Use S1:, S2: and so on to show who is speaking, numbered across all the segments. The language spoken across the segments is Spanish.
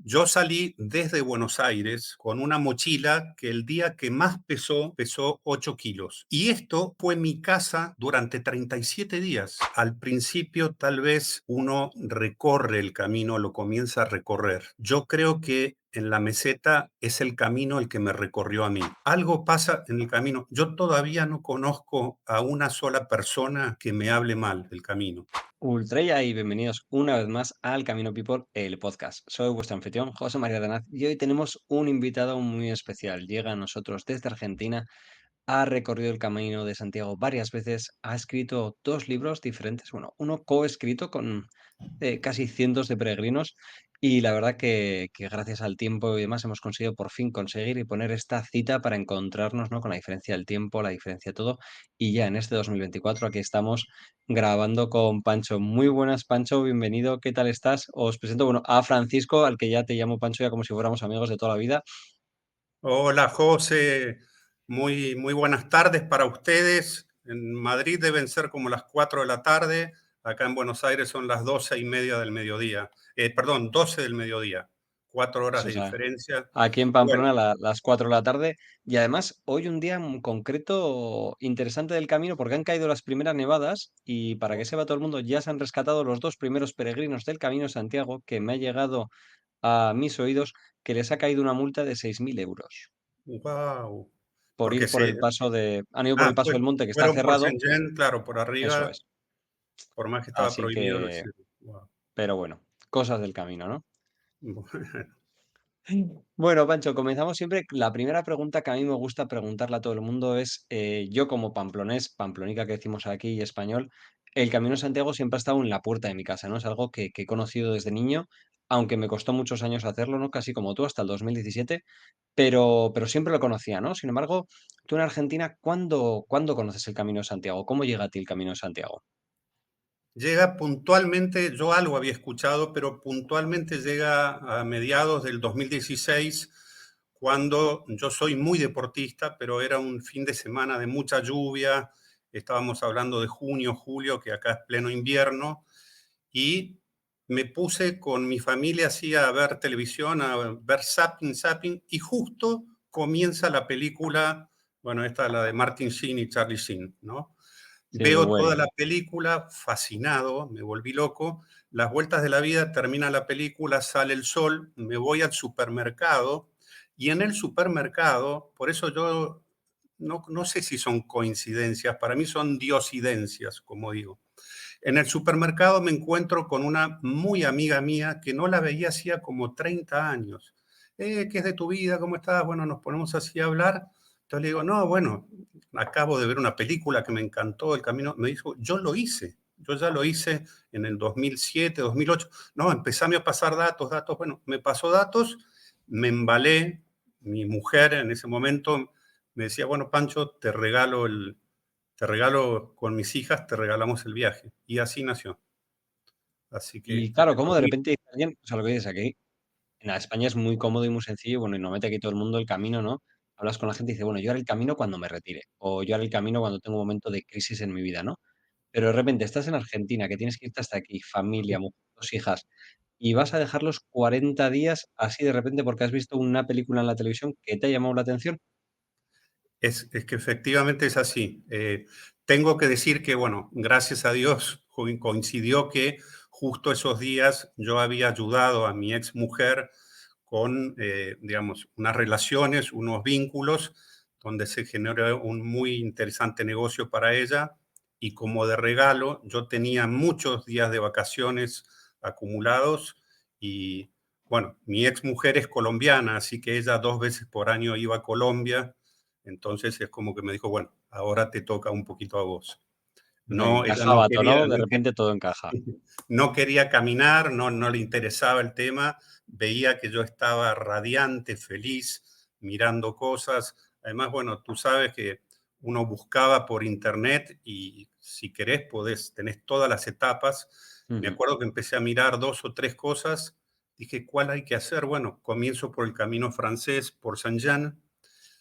S1: Yo salí desde Buenos Aires con una mochila que el día que más pesó 8 kilos. Y esto fue mi casa durante 37 días. Al principio tal vez uno recorre el camino, lo comienza a recorrer. Yo creo que en la meseta es el camino el que me recorrió a mí. Algo pasa en el camino. Yo todavía no conozco a una sola persona que me hable mal del camino.
S2: Ultraya y bienvenidos una vez más al Camino People, el podcast. Soy vuestro anfitrión, José María Danaz, y hoy tenemos un invitado muy especial. Llega a nosotros desde Argentina, ha recorrido el Camino de Santiago varias veces, ha escrito dos libros diferentes, bueno, uno coescrito con casi cientos de peregrinos y la verdad que gracias al tiempo y demás hemos conseguido por fin conseguir y poner esta cita para encontrarnos, ¿no? Con la diferencia del tiempo, la diferencia de todo y ya en este 2024 aquí estamos grabando con Pancho. Muy buenas, Pancho, bienvenido, ¿qué tal estás? Os presento, bueno, a Francisco, al que ya te llamo Pancho ya como si fuéramos amigos de toda la vida.
S1: Hola José, muy buenas tardes para ustedes. En Madrid deben ser como las 4 de la tarde, acá en Buenos Aires son las 12:30 del mediodía, perdón, 12 del mediodía, 4 horas
S2: Eso,
S1: de
S2: o sea,
S1: diferencia.
S2: aquí en
S1: Bueno,
S2: Pamplona las 4 de la tarde y además hoy un día en concreto interesante del camino porque han caído las primeras nevadas y para que sepa todo el mundo ya se han rescatado los dos primeros peregrinos del Camino de Santiago que me ha llegado a mis oídos que les ha caído una multa de 6.000 euros
S1: wow,
S2: por
S1: porque
S2: ir por
S1: se,
S2: el paso de... Han ido por el paso del monte que está
S1: fueron por
S2: cerrado,
S1: Shenzhen, claro, por
S2: eso
S1: arriba,
S2: es.
S1: por más que estaba
S2: Así
S1: prohibido.
S2: que, pero bueno, cosas del camino, ¿no? Bueno, Pancho, comenzamos siempre. La primera pregunta que a mí me gusta preguntarle a todo el mundo es, yo como pamplonés, pamplonica que decimos aquí y español, el Camino de Santiago siempre ha estado en la puerta de mi casa, ¿no? Es algo que he conocido desde niño, aunque me costó muchos años hacerlo, ¿no? Casi como tú, hasta el 2017, pero siempre lo conocía, ¿no? Sin embargo, tú en Argentina, ¿cuándo conoces el Camino de Santiago? ¿Cómo llega a ti el Camino de Santiago?
S1: Llega puntualmente, yo algo había escuchado, pero puntualmente llega a mediados del 2016, cuando yo soy muy deportista, pero era un fin de semana de mucha lluvia, estábamos hablando de junio, julio, que acá es pleno invierno, y me puse con mi familia así a ver televisión, a ver zapping, y justo comienza la película, bueno, esta es la de Martin Sheen y Charlie Sheen, ¿no?
S2: Sí, muy
S1: Veo toda
S2: bueno.
S1: la película fascinado, me volví loco. Las vueltas de la vida, termina la película, sale el sol, me voy al supermercado y en el supermercado, por eso yo no sé si son coincidencias, para mí son diosidencias, como digo. En el supermercado me encuentro con una muy amiga mía que no la veía hacía como 30 años. ¿Qué es de tu vida? ¿Cómo estás? Bueno, nos ponemos así a hablar. Entonces le digo, no, bueno, acabo de ver una película que me encantó, El Camino. Me dijo, yo lo hice. Yo ya lo hice en el 2007, 2008. No, empezame a pasar datos. Bueno, me pasó datos, me embalé. Mi mujer en ese momento me decía, bueno, Pancho, te regalo con mis hijas, te regalamos el viaje. Y así nació. Así que
S2: Y claro, ¿cómo de repente dice alguien, o sea, lo que dices aquí, en España es muy cómodo y muy sencillo, bueno, y no mete aquí todo el mundo el camino, ¿no? Hablas con la gente y dice, bueno, yo haré el camino cuando me retire, o yo haré el camino cuando tengo un momento de crisis en mi vida, ¿no? Pero de repente estás en Argentina, que tienes que irte hasta aquí, familia, mujer, 2 hijas, y vas a dejarlos 40 días así de repente porque has visto una película en la televisión que te ha llamado la atención.
S1: es que efectivamente es así. Tengo que decir que, bueno, gracias a Dios coincidió que justo esos días yo había ayudado a mi ex mujer con, digamos, unas relaciones, unos vínculos, donde se generó un muy interesante negocio para ella. Y como de regalo, yo tenía muchos días de vacaciones acumulados y, bueno, mi ex mujer es colombiana, así que ella 2 veces por año iba a Colombia. Entonces es como que me dijo, bueno, ahora te toca un poquito a vos. No, ella no
S2: Encajaba todo,
S1: quería,
S2: ¿no? De repente todo encaja.
S1: no quería caminar, no le interesaba el tema, veía que yo estaba radiante, feliz, mirando cosas. Además, bueno, tú sabes que uno buscaba por internet y si querés tenés todas las etapas. Me
S2: Ujú.
S1: acuerdo que empecé a mirar 2 o 3 cosas, dije, ¿cuál hay que hacer? Bueno, comienzo por el camino francés, por Saint-Jean.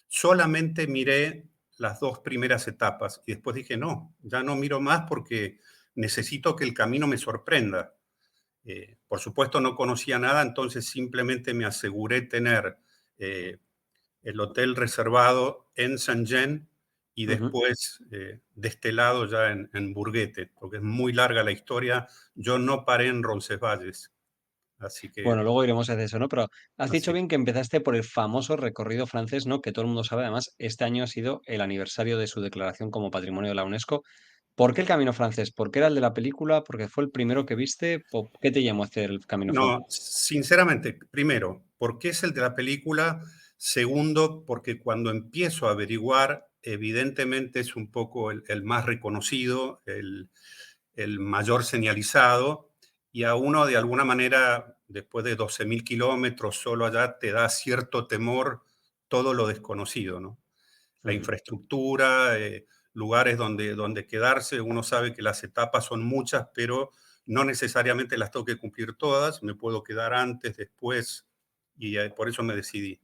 S1: Solamente miré las 2 primeras etapas y después dije, no, ya no miro más porque necesito que el camino me sorprenda. Por supuesto no conocía nada, entonces simplemente me aseguré tener eh, el hotel reservado en Saint-Jean y
S2: Ujú.
S1: después de este lado ya en Bourguete, porque es muy larga la historia. Yo no paré en Roncesvalles, así
S2: Bueno,
S1: que
S2: luego iremos hacia eso, ¿no? Pero has dicho
S1: así.
S2: bien que empezaste por el famoso recorrido francés, ¿no? Que todo el mundo sabe. Además, este año ha sido el aniversario de su declaración como Patrimonio de la UNESCO. ¿Por qué el camino francés? ¿Por qué era el de la película? ¿Porque fue el primero que viste? ¿Qué te llamó a hacer el camino
S1: No,
S2: francés?
S1: sinceramente, primero, porque es el de la película. Segundo, porque cuando empiezo a averiguar, evidentemente es un poco el más reconocido, el mayor señalizado, y a uno de alguna manera, después de 12.000 kilómetros solo allá, te da cierto temor todo lo desconocido, ¿no? La
S2: Ujú.
S1: infraestructura, lugares donde quedarse. Uno sabe que las etapas son muchas, pero no necesariamente las tengo que cumplir todas. Me puedo quedar antes, después, y por eso me decidí.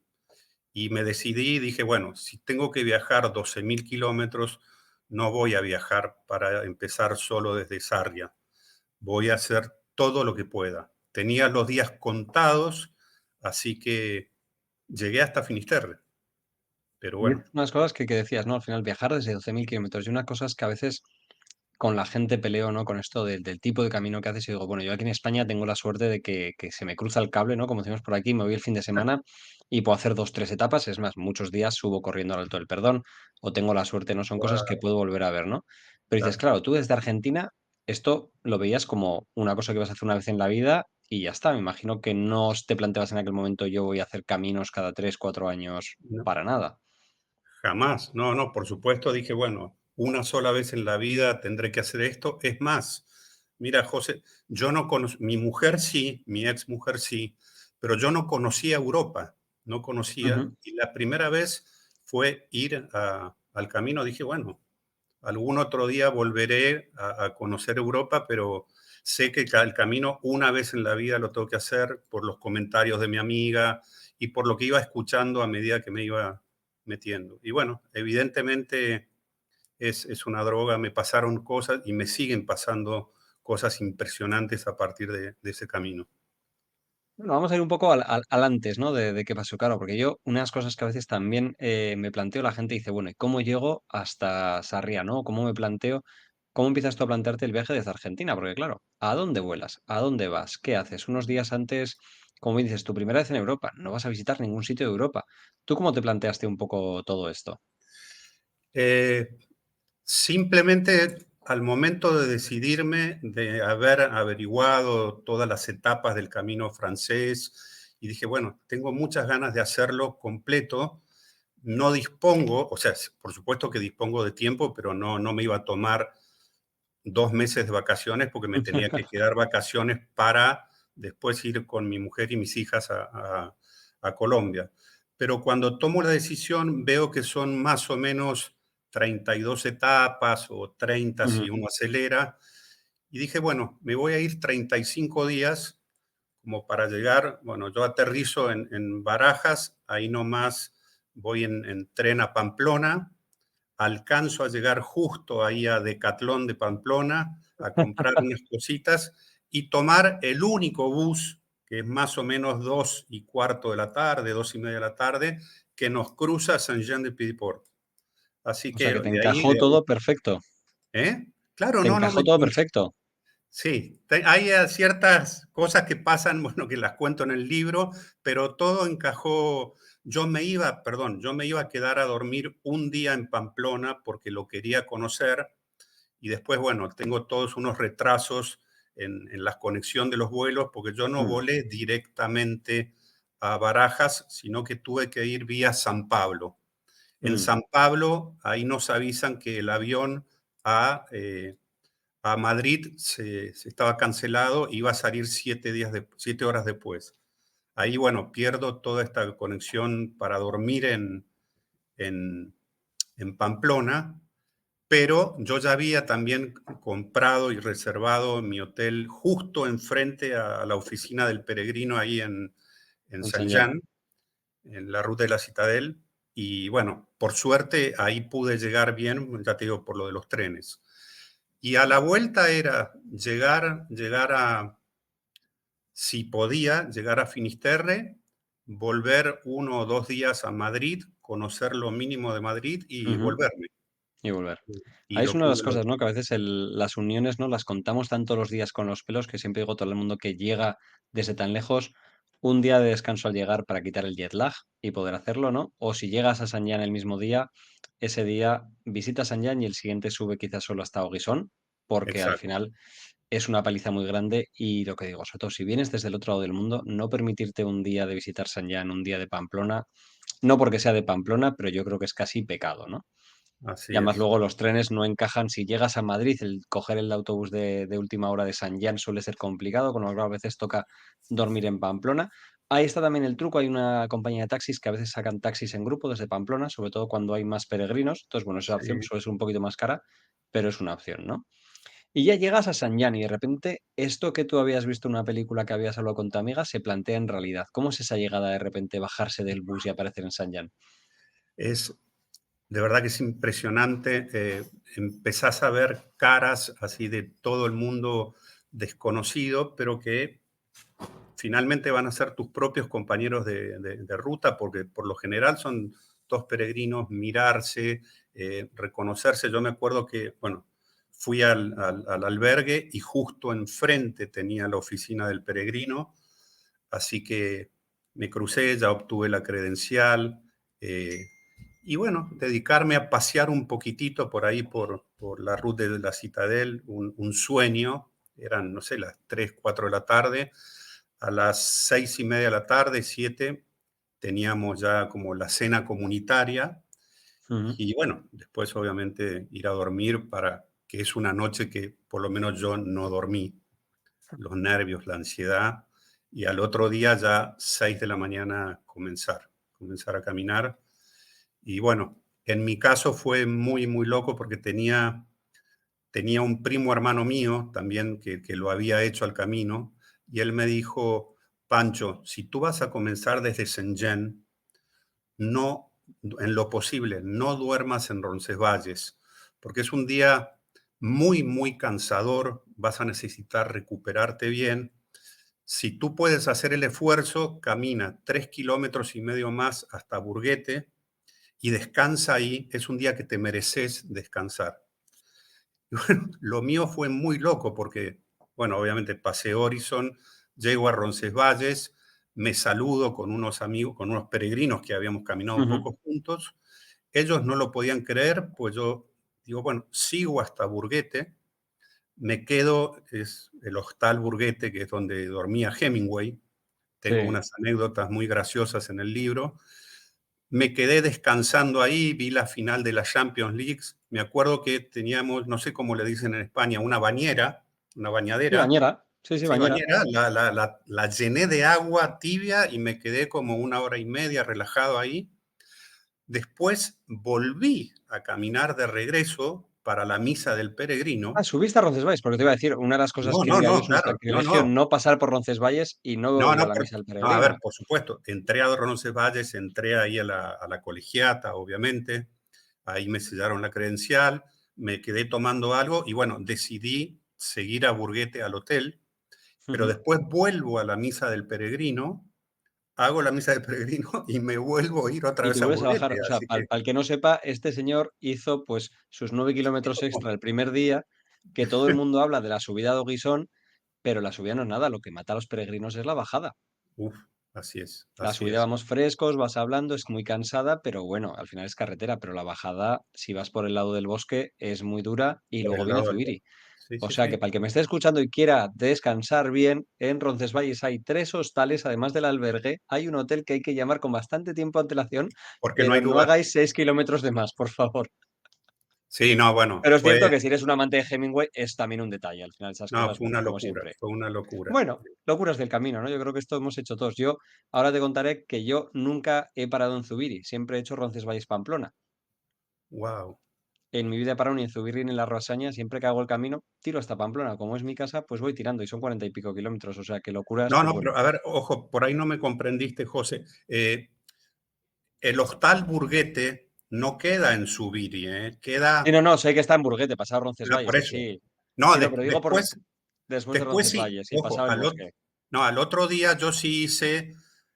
S1: Y me decidí y dije, bueno, si tengo que viajar 12.000 kilómetros, no voy a viajar para empezar solo desde Sarria. Voy a hacer todo lo que pueda. Tenía los días contados, así que llegué hasta Finisterre. Pero
S2: Y
S1: bueno,
S2: unas cosas que decías, ¿no? Al final, viajar desde 12.000 kilómetros. Y una cosa es que a veces con la gente peleo, ¿no? Con esto del tipo de camino que haces y digo, bueno, yo aquí en España tengo la suerte de que se me cruza el cable, ¿no? Como decimos por aquí, me voy el fin de semana y puedo hacer dos, tres etapas. Es más, muchos días subo corriendo al Alto del Perdón o tengo la suerte, ¿no? Son cosas que
S1: wow,
S2: puedo volver a ver, ¿no? Pero dices,
S1: claro.
S2: claro, tú desde Argentina, esto lo veías como una cosa que vas a hacer una vez en la vida y ya está. Me imagino que no te planteabas en aquel momento, yo voy a hacer caminos cada 3, 4 años
S1: No,
S2: para nada.
S1: jamás. No, no, por supuesto dije, bueno, una sola vez en la vida tendré que hacer esto. Es más, mira, José, yo no conozco, mi mujer sí, mi ex mujer sí, pero yo no conocía Europa, no conocía.
S2: Ujú.
S1: Y la primera vez fue ir al camino. Dije, bueno, algún otro día volveré a conocer Europa, pero sé que el camino una vez en la vida lo tengo que hacer por los comentarios de mi amiga y por lo que iba escuchando a medida que me iba metiendo. Y bueno, evidentemente es una droga, me pasaron cosas y me siguen pasando cosas impresionantes a partir de ese camino.
S2: Bueno, vamos a ir un poco al antes, ¿no? De qué pasó, claro, porque yo, unas cosas que a veces también me planteo, la gente dice, bueno, ¿y cómo llego hasta Sarria, ¿no? ¿Cómo me planteo, cómo empiezas tú a plantearte el viaje desde Argentina? Porque claro, ¿a dónde vuelas? ¿A dónde vas? ¿Qué haces? Unos días antes, como me dices, tu primera vez en Europa, no vas a visitar ningún sitio de Europa. ¿Tú cómo te planteaste un poco todo esto?
S1: Eh, Simplemente al momento de decidirme, de haber averiguado todas las etapas del camino francés, y dije, bueno, tengo muchas ganas de hacerlo completo. No dispongo, o sea, por supuesto que dispongo de tiempo, pero no me iba a tomar 2 meses de vacaciones porque me tenía que quedar vacaciones para después ir con mi mujer y mis hijas a Colombia. Pero cuando tomo la decisión veo que son más o menos 32 etapas o 30 si
S2: Ujú.
S1: uno acelera. Y dije, bueno, me voy a ir 35 días como para llegar. Bueno, yo aterrizo en Barajas, ahí nomás voy en tren a Pamplona, alcanzo a llegar justo ahí a Decatlón de Pamplona a comprar unas cositas y tomar el único bus, que es más o menos 2:15 de la tarde, 2:30 de la tarde, que nos cruza a Saint-Jean-de-Pied-de-Port. Así
S2: O sea,
S1: que
S2: que te
S1: de ahí,
S2: encajó todo perfecto.
S1: ¿eh? Claro,
S2: Te
S1: no, no
S2: encajó
S1: me...
S2: todo perfecto.
S1: Sí, hay ciertas cosas que pasan, bueno, que las cuento en el libro, pero todo encajó. Yo me iba a quedar a dormir un día en Pamplona porque lo quería conocer y después, bueno, tengo todos unos retrasos en la conexión de los vuelos porque yo no
S2: Mm,
S1: volé directamente a Barajas, sino que tuve que ir vía San Pablo. En
S2: mm.
S1: San Pablo, ahí nos avisan que el avión a Madrid se estaba cancelado, iba a salir 7 horas después. Ahí, bueno, pierdo toda esta conexión para dormir en, en Pamplona, pero yo ya había también comprado y reservado mi hotel justo enfrente a la oficina del peregrino ahí en
S2: En Saint-Jean.
S1: Saint-Jean, en la ruta de la Citadel. Y bueno, por suerte ahí pude llegar bien, ya te digo, por lo de los trenes. Y a la vuelta era llegar si podía llegar a Finisterre, volver 1 o 2 días a Madrid, conocer lo mínimo de Madrid y
S2: Ujú.
S1: volverme.
S2: Y volver.
S1: Y
S2: Ahí es
S1: lo
S2: una de las
S1: pude
S2: cosas,
S1: lograr.
S2: ¿no? Que a veces las uniones, ¿no? Las contamos tanto los días con los pelos que siempre digo a todo el mundo que llega desde tan lejos un día de descanso al llegar para quitar el jet lag y poder hacerlo, ¿no? O si llegas a San Jan el mismo día, ese día visita San Jan y el siguiente sube quizás solo hasta Oguisón, porque al
S1: Exacto,
S2: final es una paliza muy grande y lo que digo, sobre todo si vienes desde el otro lado del mundo, no permitirte un día de visitar San Jan, un día de Pamplona, no porque sea de Pamplona, pero yo creo que es casi pecado, ¿no? Y
S1: así
S2: además
S1: es.
S2: luego los trenes no encajan. Si llegas a Madrid, el coger el autobús de última hora de San Jan suele ser complicado, con lo cual a veces toca dormir en Pamplona. Ahí está también el truco. Hay una compañía de taxis que a veces sacan taxis en grupo desde Pamplona, sobre todo cuando hay más peregrinos. Entonces, bueno, esa opción
S1: Sí.
S2: suele ser un poquito más cara, pero es una opción, ¿no? Y ya llegas a San Jan y de repente esto que tú habías visto en una película que habías hablado con tu amiga se plantea en realidad. ¿Cómo es esa llegada de repente, bajarse del bus y aparecer en San Jan?
S1: Es de verdad que es impresionante. Empezás a ver caras así de todo el mundo desconocido, pero que finalmente van a ser tus propios compañeros de ruta, porque por lo general son dos peregrinos, mirarse, reconocerse. Yo me acuerdo que, bueno, fui al albergue y justo enfrente tenía la oficina del peregrino, así que me crucé, ya obtuve la credencial. Y bueno, dedicarme a pasear un poquitito por ahí, por la ruta de la Citadel, un sueño. Eran, no sé, las 3 4 de la tarde. A las 6:30 de la tarde, 7, teníamos ya como la cena comunitaria.
S2: Ujú,
S1: Y bueno, después obviamente ir a dormir para que es una noche que por lo menos yo no dormí. Los nervios, la ansiedad. Y al otro día ya 6 de la mañana comenzar a caminar. Y bueno, en mi caso fue muy, muy loco porque tenía un primo hermano mío también que lo había hecho al camino y él me dijo, Pancho, si tú vas a comenzar desde Saint-Jean, no, en lo posible, no duermas en Roncesvalles, porque es un día muy, muy cansador, vas a necesitar recuperarte bien. Si tú puedes hacer el esfuerzo, camina 3,5 kilómetros más hasta Burguete y descansa ahí. Es un día que te mereces descansar. Y bueno, lo mío fue muy loco porque, bueno, obviamente pasé Horizon, llego a Roncesvalles, me saludo con unos amigos, con unos peregrinos que habíamos caminado un
S2: ujú.
S1: poco juntos. Ellos no lo podían creer, pues yo digo, bueno, sigo hasta Burguete, me quedo, es el Hostal Burguete, que es donde dormía Hemingway. Tengo
S2: Sí.
S1: unas anécdotas muy graciosas en el libro. Me quedé descansando ahí, vi la final de la Champions League. Me acuerdo que teníamos, no sé cómo le dicen en España, una bañera, una
S2: Sí,
S1: bañadera.
S2: bañera. Sí, sí,
S1: Sí,
S2: bañera.
S1: bañera, la llené de agua tibia y me quedé como 1 hora y media relajado ahí. Después volví a caminar de regreso para la misa del
S2: Ah,
S1: peregrino.
S2: subiste a Roncesvalles, porque te iba a decir, una de las cosas
S1: No,
S2: que
S1: no,
S2: diría yo
S1: no,
S2: es un
S1: claro, no,
S2: sacrilegio
S1: no.
S2: no pasar por Roncesvalles y no
S1: No,
S2: ir a
S1: no,
S2: la misa del
S1: no, a ver,
S2: peregrino.
S1: por supuesto, entré a Roncesvalles, entré ahí a la colegiata, obviamente, ahí me sellaron la credencial, me quedé tomando algo y bueno, decidí seguir a Burguete al hotel, pero
S2: Ujú.
S1: después vuelvo a la misa del peregrino, hago la misa del peregrino y me vuelvo a ir otra
S2: Y te
S1: vez a
S2: vuelves a
S1: Burguete,
S2: bajar. O sea,
S1: así
S2: para
S1: que
S2: el que no sepa, este señor hizo pues sus 9 kilómetros extra el primer día, que todo el mundo habla de la subida de Oguisón, pero la subida no es nada, lo que mata a los peregrinos es la bajada.
S1: uf, así es,
S2: La
S1: así
S2: subida
S1: es.
S2: vamos frescos, vas hablando, es muy cansada, pero bueno, al final es carretera, pero la bajada, si vas por el lado del bosque, es muy dura y
S1: Por
S2: luego
S1: el
S2: viene
S1: lado del
S2: Zubiri.
S1: sí,
S2: O
S1: sí,
S2: sea que
S1: sí,
S2: para el que me esté escuchando y quiera descansar bien, en Roncesvalles hay 3 hostales, además del albergue, hay un hotel que hay que llamar con bastante tiempo de antelación,
S1: porque no
S2: pero
S1: hay
S2: no
S1: lugar.
S2: hagáis 6 kilómetros de más, por favor.
S1: Sí, no, bueno,
S2: Pero es cierto que si eres un amante de Hemingway, es también un detalle. Al final, esas
S1: no,
S2: cosas, bueno, como siempre.
S1: fue una locura.
S2: Bueno, locuras del camino, ¿no? Yo creo que esto hemos hecho todos. Yo ahora te contaré que yo nunca he parado en Zubiri, siempre he hecho Roncesvalles-Pamplona.
S1: Wow.
S2: En mi vida he parado ni en Zubiri ni en la Roasaña, siempre que hago el camino, tiro hasta Pamplona. Como es mi casa, pues voy tirando y son 40 y pico kilómetros, o sea que locuras,
S1: No,
S2: pues
S1: no,
S2: bueno.
S1: pero a ver, ojo, por ahí no me comprendiste, José. El Hostal Burguete no queda en Zubiri,
S2: Sí,
S1: queda,
S2: no, no, sé que está en Burguete, pasado
S1: por
S2: Roncesvalles, sí,
S1: eso.
S2: sí.
S1: No,
S2: Sí, no, pero digo por
S1: después,
S2: después de
S1: después sí,
S2: Roncesvalles y
S1: ojo,
S2: pasado el bosque.
S1: No, al otro día yo sí hice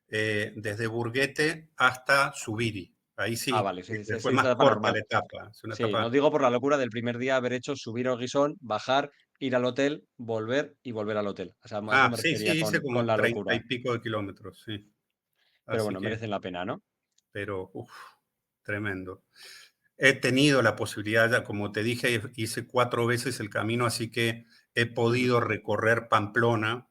S1: desde Burguete hasta Zubiri. Ahí
S2: Ah,
S1: sí,
S2: vale, sí, sí,
S1: fue
S2: sí,
S1: más
S2: etapa
S1: corta
S2: normal.
S1: la etapa. Es una
S2: Sí, no
S1: etapa,
S2: digo por la locura del primer día haber hecho subir a Guisón, bajar, ir al hotel, volver y volver al hotel. O sea, a eso me
S1: sí,
S2: refería
S1: sí, hice
S2: con
S1: como
S2: la
S1: 30 y
S2: locura.
S1: pico de kilómetros, sí.
S2: Pero
S1: Así
S2: bueno,
S1: que,
S2: merecen la pena, ¿no?
S1: pero, uf, tremendo. He tenido la posibilidad, ya como te dije, hice 4 veces el camino, así que he
S2: Ujú.
S1: podido recorrer Pamplona.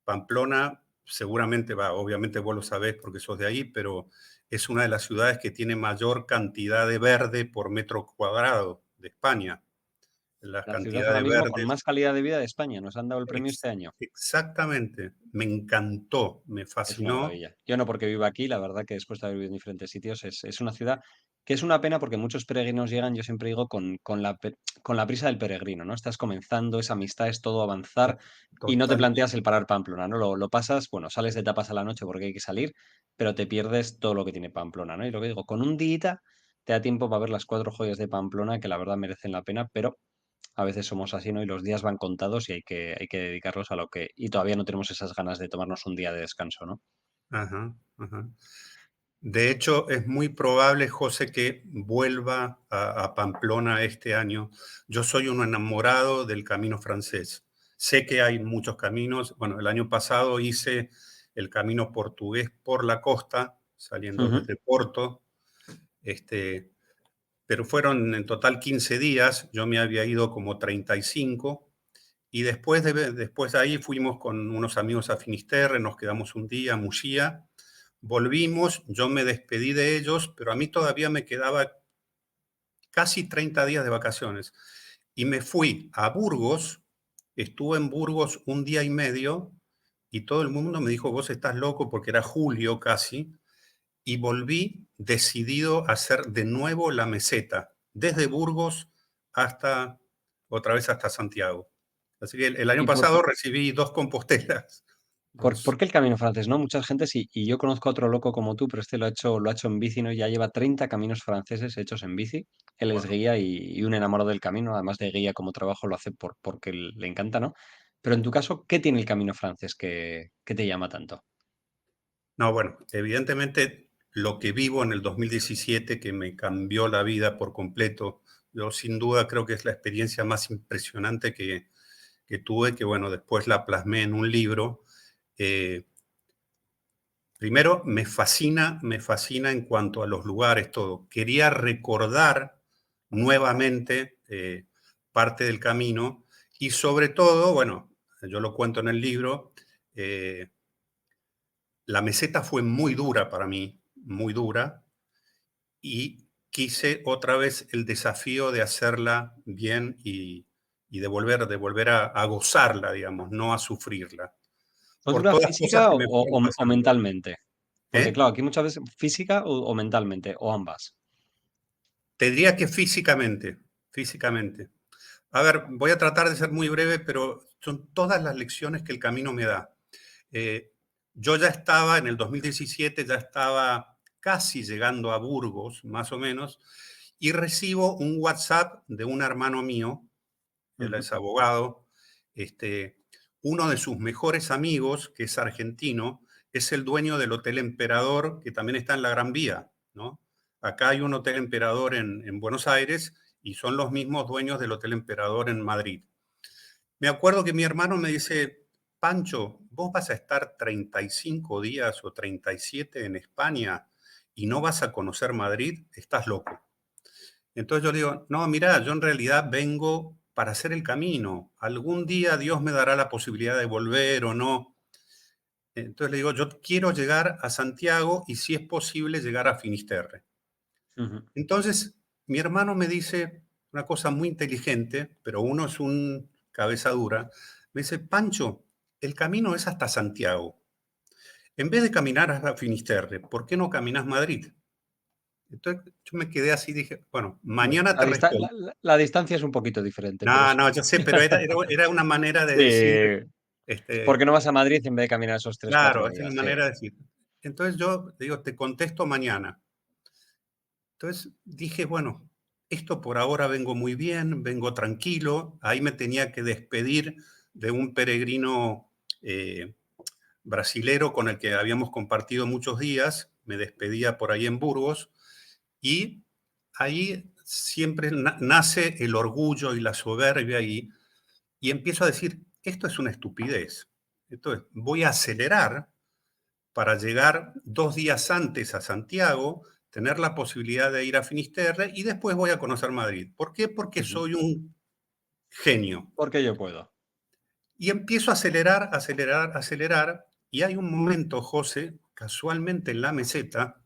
S1: Pamplona, seguramente, va, obviamente vos lo sabés porque sos de ahí, pero es una de las ciudades que tiene mayor cantidad de verde por metro cuadrado de España. La
S2: La ciudad
S1: cantidad
S2: ahora
S1: de
S2: mismo con
S1: verdes.
S2: más calidad de vida de España. Nos han dado el premio este año.
S1: Exactamente. Me encantó, me
S2: Es una
S1: fascinó.
S2: maravilla. Yo no porque vivo aquí, la verdad que después de haber vivido en diferentes sitios, es una ciudad que es una pena porque muchos peregrinos llegan, yo siempre digo, con la prisa del peregrino, ¿no? Estás comenzando, esa amistad, es todo avanzar y no te
S1: Totalmente.
S2: planteas el parar Pamplona, ¿no? Lo pasas, bueno, sales de tapas a la noche porque hay que salir, pero te pierdes todo lo que tiene Pamplona, ¿no? Y lo que digo, con un día te da tiempo para ver las cuatro joyas de Pamplona que la verdad merecen la pena, pero a veces somos así, ¿no? Y los días van contados y hay que dedicarlos a lo que... Y todavía no tenemos esas ganas de tomarnos un día de descanso, ¿no?
S1: Ajá, ajá. De hecho, es muy probable, José, que vuelva a Pamplona este año. Yo soy un enamorado del camino francés. Sé que hay muchos caminos. Bueno, el año pasado hice el camino portugués por la costa, saliendo
S2: Ujú.
S1: desde Porto, este, pero fueron en total 15 días. Yo me había ido como 35 y después de ahí fuimos con unos amigos a Finisterre, nos quedamos un día, Muxía, volvimos, yo me despedí de ellos, pero a mí todavía me quedaba casi 30 días de vacaciones. Y me fui a Burgos, estuve en Burgos un día y medio y todo el mundo me dijo, vos estás loco porque era julio casi, y volví decidido a hacer de nuevo la meseta, desde Burgos hasta, otra vez hasta Santiago. Así que el año
S2: ¿Y
S1: pasado recibí 2 compostelas.
S2: por
S1: Dos,
S2: qué el camino francés, no? Mucha gente sí, y yo conozco a otro loco como tú, pero este lo ha hecho en bici, ¿no? Ya lleva 30 caminos franceses hechos en bici. Él es
S1: wow.
S2: guía y un enamorado del camino, además de guía como trabajo lo hace porque le encanta, ¿no? Pero en tu caso, ¿qué tiene el camino francés que te llama tanto?
S1: No, bueno, evidentemente lo que vivo en el 2017 que me cambió la vida por completo, yo sin duda creo que es la experiencia más impresionante que tuve, que bueno, después la plasmé en un libro. Eh, Primero, me fascina en cuanto a los lugares, todo. Quería recordar nuevamente parte del camino y sobre todo, bueno, yo lo cuento en el libro, eh, la meseta fue muy dura para mí, muy dura, y quise otra vez el desafío de hacerla bien y de volver a gozarla, digamos, no a sufrirla, por
S2: ¿Postura
S1: todas las
S2: física
S1: cosas que me fueron
S2: o
S1: pasando.
S2: mentalmente? Porque
S1: ¿Eh?
S2: claro, aquí muchas veces física o mentalmente, o ambas.
S1: Te diría que físicamente, físicamente. A ver, voy a tratar de ser muy breve, pero son todas las lecciones que el camino me da. Eh, yo ya estaba, en el 2017, ya estaba casi llegando a Burgos, más o menos, y recibo un WhatsApp de un hermano mío, él
S2: Ujú.
S1: es abogado, este, uno de sus mejores amigos, que es argentino, es el dueño del Hotel Emperador, que también está en la Gran Vía, ¿no? Acá hay un Hotel Emperador en Buenos Aires y son los mismos dueños del Hotel Emperador en Madrid. Me acuerdo que mi hermano me dice, Pancho, vos vas a estar 35 días o 37 en España y no vas a conocer Madrid, estás loco. Entonces yo le digo, no, mira, yo en realidad vengo para hacer el camino. Algún día Dios me dará la posibilidad de volver o no. Entonces le digo, yo quiero llegar a Santiago y si es posible llegar a Finisterre.
S2: Ujú.
S1: Entonces mi hermano me dice una cosa muy inteligente, pero uno es un cabeza dura. Me dice, Pancho, el camino es hasta Santiago. En vez de caminar hasta Finisterre, ¿por qué no caminas Madrid? Entonces yo me quedé así, dije, bueno,
S2: Hombre,
S1: mañana te respondo.
S2: la distancia es un poquito diferente, pero
S1: No,
S2: sí.
S1: no, yo sé, pero era una manera de decir,
S2: Sí. ¿Por
S1: este,
S2: qué no vas a Madrid en vez de caminar esos 3 4
S1: claro, es una
S2: días? Sí.
S1: manera de decir. Entonces yo digo, te contesto mañana. Entonces dije, bueno, esto por ahora vengo muy bien, vengo tranquilo. Ahí me tenía que despedir de un peregrino, eh, brasilero con el que habíamos compartido muchos días, me despedía por ahí en Burgos, y ahí siempre nace el orgullo y la soberbia y empiezo a decir, esto es una estupidez. Entonces, voy a acelerar para llegar 2 días antes a Santiago, tener la posibilidad de ir a Finisterre y después voy a conocer Madrid. ¿Por qué? Porque
S2: Ujú.
S1: soy un genio.
S2: Porque yo puedo.
S1: Y empiezo a acelerar, acelerar, acelerar, y hay un momento, José, casualmente en la meseta,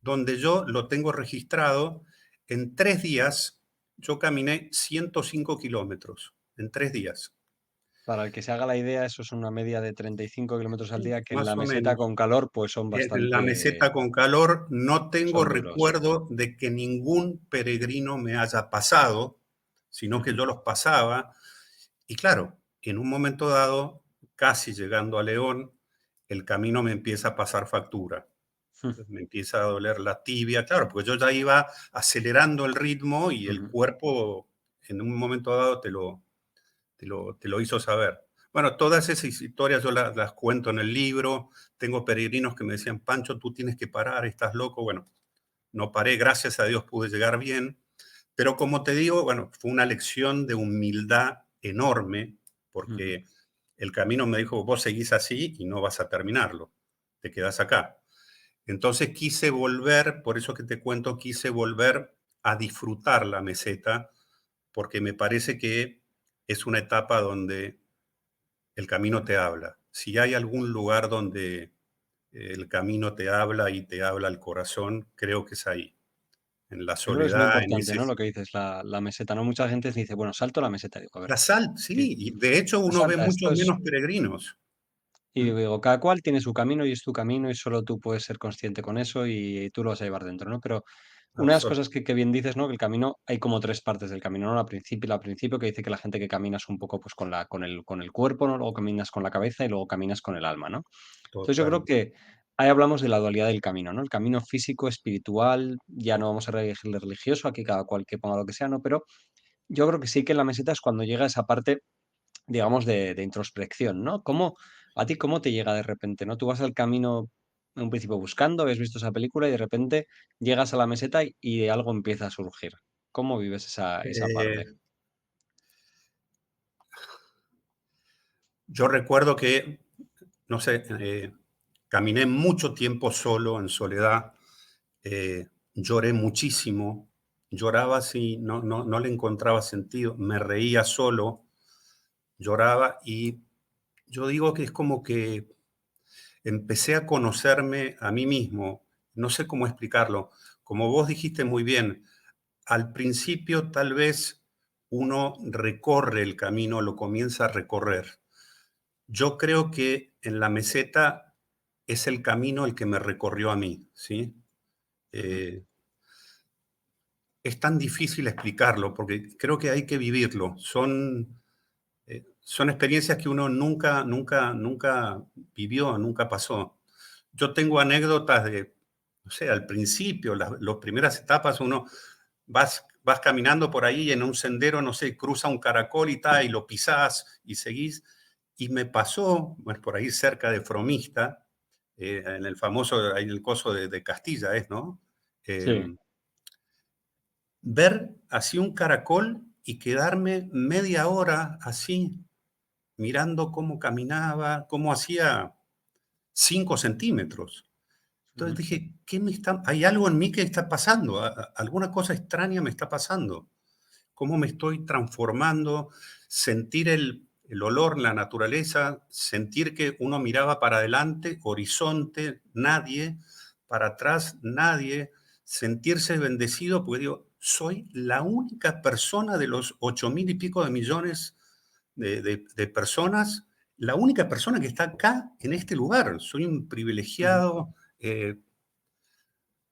S1: donde yo lo tengo registrado, en 3 días yo caminé 105 kilómetros, en 3 días.
S2: Para el que se haga la idea, eso es una media de 35 kilómetros al día, que en
S1: Más
S2: la
S1: o
S2: meseta
S1: menos.
S2: con calor, pues son
S1: En la
S2: bastante,
S1: meseta con calor no tengo
S2: son duros.
S1: recuerdo de que ningún peregrino me haya pasado, sino que
S2: Ujú.
S1: yo los pasaba. Y claro, en un momento dado, casi llegando a León, el camino me empieza a pasar factura. Me empieza a doler la tibia, claro, porque yo ya iba acelerando el ritmo y el
S2: Ujú.
S1: cuerpo en un momento dado te lo hizo saber. Bueno, todas esas historias yo las cuento en el libro. Tengo peregrinos que me decían, Pancho, tú tienes que parar, estás loco. Bueno, no paré, gracias a Dios pude llegar bien. Pero como te digo, bueno, fue una lección de humildad enorme,
S2: Ujú.
S1: porque el camino me dijo, vos seguís así y no vas a terminarlo, te quedás acá. Entonces quise volver, por eso que te cuento, quise volver a disfrutar la meseta, porque me parece que es una etapa donde el camino te habla. Si hay algún lugar donde el camino te habla y te habla el corazón, creo que es ahí, en la
S2: Yo creo que es muy
S1: soledad, en
S2: importante,
S1: ese...
S2: ¿no? Lo que dices, la meseta, ¿no? Mucha gente dice, bueno, salto la meseta. Digo, a ver,
S1: La sal,
S2: que
S1: sí, y de hecho
S2: no
S1: uno ve
S2: salta, esto
S1: muchos
S2: es.
S1: menos peregrinos.
S2: Y
S1: ¿Mm?
S2: digo, cada cual tiene su camino y es tu camino y solo tú puedes ser consciente con eso y tú lo vas a llevar dentro, ¿no? Pero una de las cosas que bien dices, ¿no? Que el camino, hay como tres partes del camino, ¿no? La principio que dice que la gente que caminas un poco pues con el cuerpo, ¿no? Luego caminas con la cabeza y luego caminas con el alma, ¿no? Entonces yo creo
S1: Total.
S2: que ahí hablamos de la dualidad del camino, ¿no? El camino físico, espiritual, ya no vamos a elegirle religioso, aquí cada cual que ponga lo que sea, ¿no? Pero yo creo que sí que en la meseta es cuando llega esa parte, digamos, de introspección, ¿no? A ti cómo te llega de repente, ¿no? Tú vas al camino en un principio buscando, habías visto esa película y de repente llegas a la meseta y algo empieza a surgir. ¿Cómo vives esa parte?
S1: Eh, yo recuerdo que, no sé, caminé mucho tiempo solo, en soledad, lloré muchísimo, lloraba así, no le encontraba sentido, me reía solo, lloraba y yo digo que es como que empecé a conocerme a mí mismo, no sé cómo explicarlo. Como vos dijiste muy bien, al principio tal vez uno recorre el camino, lo comienza a recorrer. Yo creo que en la meseta es el camino el que me recorrió a mí, ¿sí?
S2: Ujú.
S1: Eh, es tan difícil explicarlo porque creo que hay que vivirlo. Son experiencias que uno nunca vivió, nunca pasó. Yo tengo anécdotas de, no sé, al principio, las primeras etapas, uno vas caminando por ahí y en un sendero, no sé, cruza un caracol y tal, y lo pisás y seguís. Y me pasó, bueno, por ahí cerca de Fromista, en el famoso, ahí el coso de Castilla, es, ¿no?
S2: Sí.
S1: Em, ver así un caracol y quedarme media hora así, mirando cómo caminaba, cómo hacía 5 centímetros. Entonces
S2: Ujú.
S1: dije, hay algo en mí que está pasando, alguna cosa extraña me está pasando. ¿Cómo me estoy transformando? Sentir el olor, la naturaleza, sentir que uno miraba para adelante, horizonte, nadie, para atrás, nadie, sentirse bendecido, porque digo, soy la única persona de los 8.000 y pico de millones de personas, la única persona que está acá en este lugar. Soy un
S2: Ujú.
S1: privilegiado.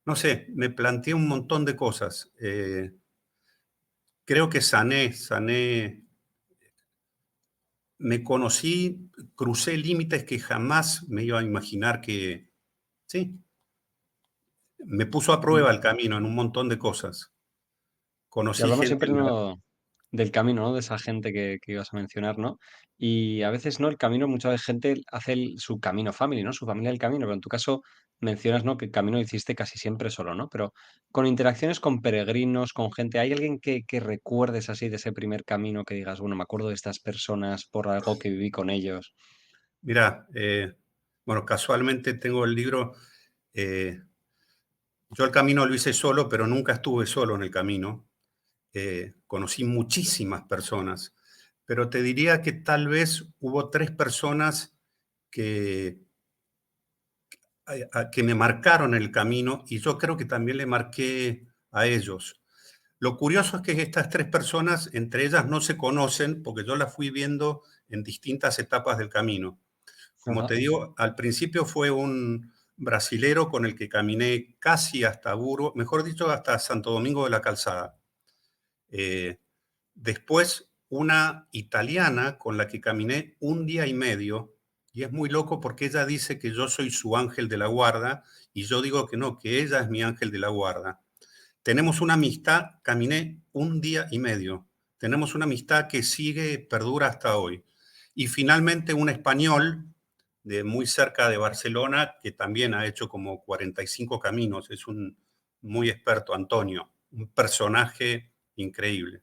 S1: No sé, me planteé un montón de cosas. Creo que sané, me conocí, crucé límites que jamás me iba a imaginar que, sí, me puso a
S2: Y
S1: prueba el camino en un montón de cosas.
S2: y
S1: Conocí
S2: hablamos
S1: gente
S2: siempre, ¿no? del camino, ¿no? De esa gente que ibas a mencionar, ¿no? Y a veces, ¿no? El camino, mucha vez gente hace su camino family, ¿no? Su familia del camino, pero en tu caso mencionas, ¿no? Que el camino lo hiciste casi siempre solo, ¿no? Pero con interacciones con peregrinos, con gente, ¿hay alguien que recuerdes así de ese primer camino que digas, bueno, me acuerdo de estas personas por algo que viví con ellos?
S1: Mira, bueno, casualmente tengo el libro. eh, yo el camino lo hice solo, pero nunca estuve solo en el camino. Conocí muchísimas personas, pero te diría que tal vez hubo 3 personas que, que me marcaron el camino y yo creo que también le marqué a ellos. Lo curioso es que estas 3 personas, entre ellas no se conocen porque yo las fui viendo en distintas etapas del camino. Como
S2: Ajá.
S1: te digo, al principio fue un brasilero con el que caminé casi hasta Burgos, mejor dicho, hasta Santo Domingo de la Calzada. Eh, Después, una italiana con la que caminé un día y medio, y es muy loco porque ella dice que yo soy su ángel de la guarda, y yo digo que no, que ella es mi ángel de la guarda. Tenemos una amistad, caminé un día y medio, tenemos una amistad que sigue, perdura hasta hoy. Y finalmente un español de muy cerca de Barcelona, que también ha hecho como 45 caminos, es un muy experto, Antonio, un personaje increíble.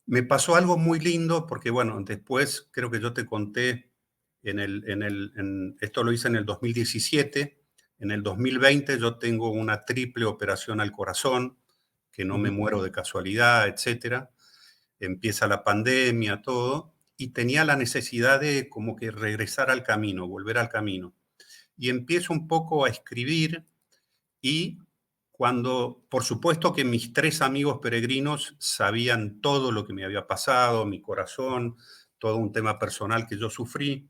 S1: Me pasó algo muy lindo porque, bueno, después creo que yo te conté, esto lo hice en el 2017, en el 2020 yo tengo una triple operación al corazón, que no me
S2: Ujú.
S1: muero de casualidad, etcétera. Empieza la pandemia, todo, y tenía la necesidad de como que regresar al camino, volver al camino. Y empiezo un poco a escribir y cuando, por supuesto que mis 3 amigos peregrinos sabían todo lo que me había pasado, mi corazón, todo un tema personal que yo sufrí.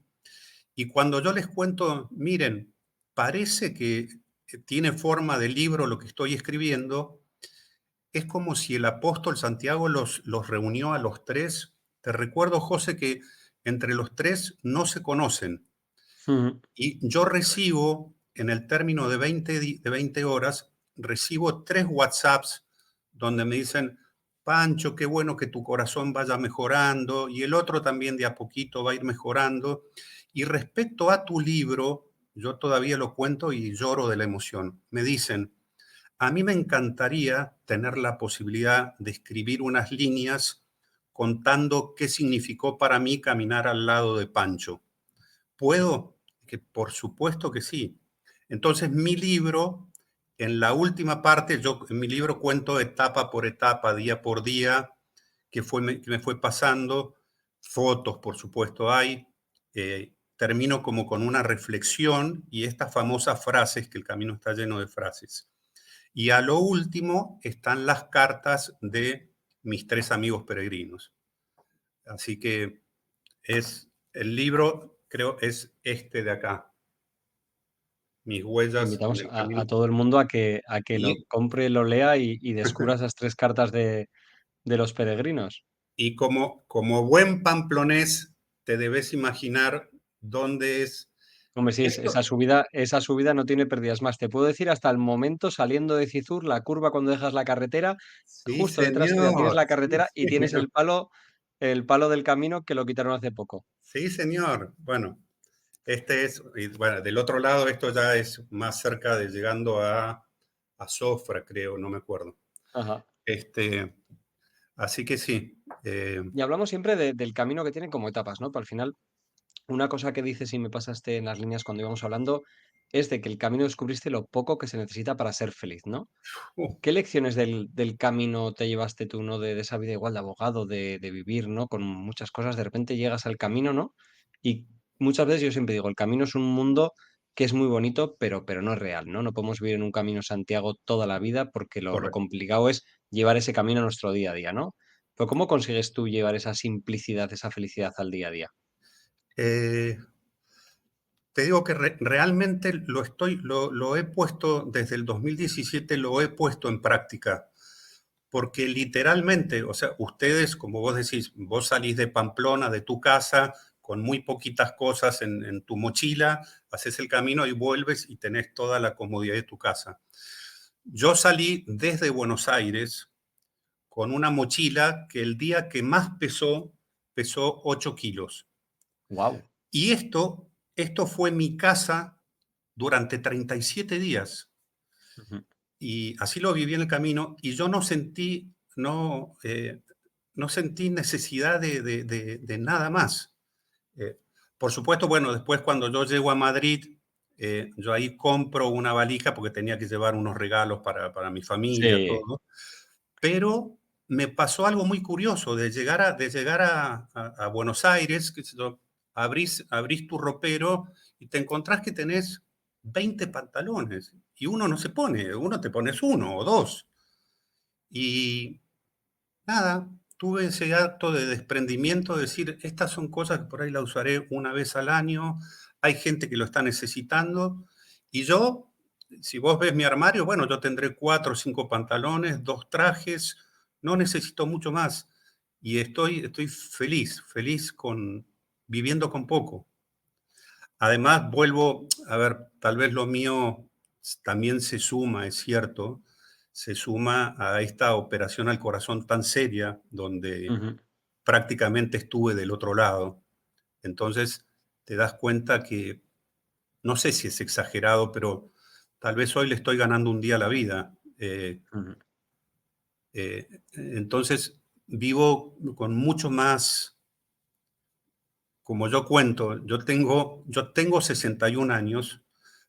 S1: Y cuando yo les cuento, miren, parece que tiene forma de libro lo que estoy escribiendo, es como si el apóstol Santiago los reunió a los 3. Te recuerdo, José, que entre los 3 no se conocen.
S2: Ujú.
S1: Y yo recibo, en el término de 20 horas, recibo 3 WhatsApps donde me dicen, Pancho, qué bueno que tu corazón vaya mejorando, y el otro también de a poquito va a ir mejorando. Y respecto a tu libro, yo todavía lo cuento y lloro de la emoción. Me dicen, a mí me encantaría tener la posibilidad de escribir unas líneas contando qué significó para mí caminar al lado de Pancho. ¿Puedo? Que por supuesto que sí. Entonces, mi libro, en la última parte, yo en mi libro cuento etapa por etapa, día por día, que me fue pasando, fotos, por supuesto, hay. Termino como con una reflexión y estas famosas frases, que el camino está lleno de frases. Y a lo último están las cartas de mis 3 amigos peregrinos. Así que es el libro, creo, es este de acá, Mis huellas en
S2: Invitamos
S1: el
S2: a
S1: camino.
S2: todo el mundo a que lo
S1: Y,
S2: compre, lo lea y descubra esas 3 cartas de los peregrinos.
S1: y como buen pamplonés, te debes imaginar dónde es
S2: Hombre, sí,
S1: esto.
S2: esa subida no tiene pérdidas más. Te puedo decir hasta el momento saliendo de Cizur, la curva cuando dejas la carretera,
S1: Sí,
S2: justo detrás tuya tienes
S1: señor,
S2: la
S1: sí,
S2: carretera y tienes
S1: señor.
S2: el palo del camino que lo quitaron hace poco.
S1: Sí, señor. Bueno, este es, y bueno, del otro lado, esto ya es más cerca de llegando a Sofra, creo, no me acuerdo.
S2: Ajá.
S1: Este, así que sí.
S2: Y hablamos siempre del camino que tiene como etapas, ¿no? Pero al final, una cosa que dices y me pasaste en las líneas cuando íbamos hablando es de que el camino descubriste lo poco que se necesita para ser feliz, ¿no?
S1: uh,
S2: ¿Qué lecciones del camino te llevaste tú, ¿no? De esa vida igual de abogado, de vivir, ¿no? Con muchas cosas, de repente llegas al camino, ¿no? Y muchas veces yo siempre digo, el camino es un mundo que es muy bonito, pero no es real, ¿no? No podemos vivir en un camino Santiago toda la vida porque lo
S1: correcto.
S2: complicado es llevar ese camino a nuestro día a día, ¿no? Pero ¿cómo consigues tú llevar esa simplicidad, esa felicidad al día a día?
S1: Eh, Te digo que realmente lo he puesto desde el 2017, lo he puesto en práctica, porque literalmente, o sea, ustedes, como vos decís, vos salís de Pamplona, de tu casa, con muy poquitas cosas en tu mochila, haces el camino y vuelves y tenés toda la comodidad de tu casa. Yo salí desde Buenos Aires con una mochila que el día que más pesó, pesó 8 kilos.
S2: Wow.
S1: Y esto fue mi casa durante 37 días. Y así lo viví en el camino y yo no sentí necesidad de nada más. Eh, por supuesto, bueno, después cuando yo llego a Madrid, yo ahí compro una valija porque tenía que llevar unos regalos para mi familia,
S2: Sí.
S1: todo. Pero me pasó algo muy curioso de llegar a Buenos Aires, que abrís tu ropero y te encontrás que tenés 20 pantalones y uno no se pone, uno te pones uno o dos. Y nada, tuve ese acto de desprendimiento, de decir, estas son cosas que por ahí las usaré una vez al año, hay gente que lo está necesitando, y yo, si vos ves mi armario, bueno, yo tendré 4 o 5 pantalones, 2 trajes, no necesito mucho más, y estoy feliz, feliz viviendo con poco. Además, vuelvo, a ver, tal vez lo mío también se suma, es cierto, se suma a esta operación al corazón tan seria, donde
S2: Ujú.
S1: prácticamente estuve del otro lado. Entonces, te das cuenta que, no sé si es exagerado, pero tal vez hoy le estoy ganando un día a la vida.
S2: Ujú.
S1: Entonces, vivo con mucho más, como yo cuento, yo tengo 61 años,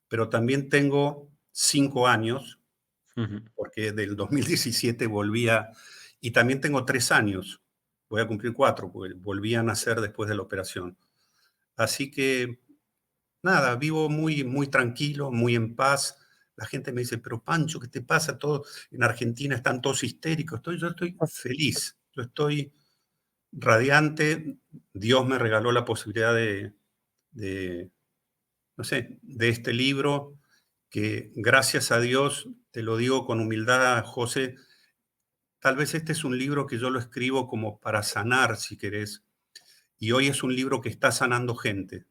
S1: pero también tengo 5 años,
S2: Ujú.
S1: porque del 2017 volvía, y también tengo 3 años, voy a cumplir 4, porque volví a nacer después de la operación. Así que, nada, vivo muy, muy tranquilo, muy en paz. La gente me dice, pero Pancho, ¿qué te pasa? Todo, en Argentina están todos histéricos. Yo estoy feliz, yo estoy radiante. Dios me regaló la posibilidad de no sé, de este libro, que gracias a Dios, te lo digo con humildad, José, tal vez este es un libro que yo lo escribo como para sanar, si querés, y hoy es un libro que está sanando gente.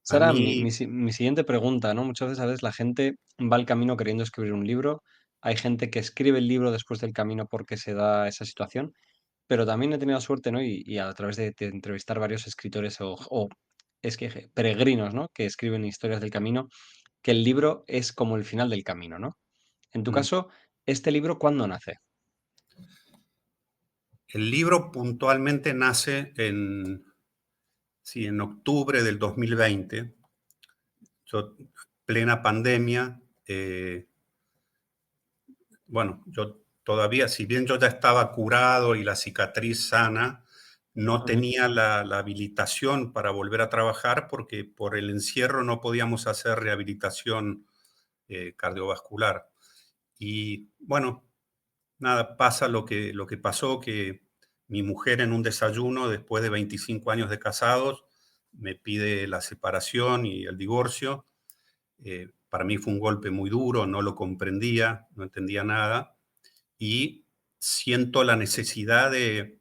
S2: Esa
S1: A
S2: era
S1: mí,
S2: mi siguiente pregunta, ¿no? Muchas veces, a veces la gente va al camino queriendo escribir un libro. Hay gente que escribe el libro después del camino porque se da esa situación, pero también he tenido suerte, ¿no? Y a través de entrevistar varios escritores o es que peregrinos, ¿no? Que escriben historias del camino, que el libro es como el final del camino, ¿no? En tu
S1: mm,
S2: caso, ¿este libro cuándo nace?
S1: el libro puntualmente nace sí, en octubre del 2020, yo, plena pandemia. Bueno, yo todavía, si bien yo ya estaba curado y la cicatriz sana, no
S2: Ujú.
S1: tenía la habilitación para volver a trabajar porque por el encierro no podíamos hacer rehabilitación cardiovascular. Y bueno, nada, pasa lo que pasó, que mi mujer en un desayuno, después de 25 años de casados, me pide la separación y el divorcio. Para mí fue un golpe muy duro, no lo comprendía, no entendía nada y siento la necesidad de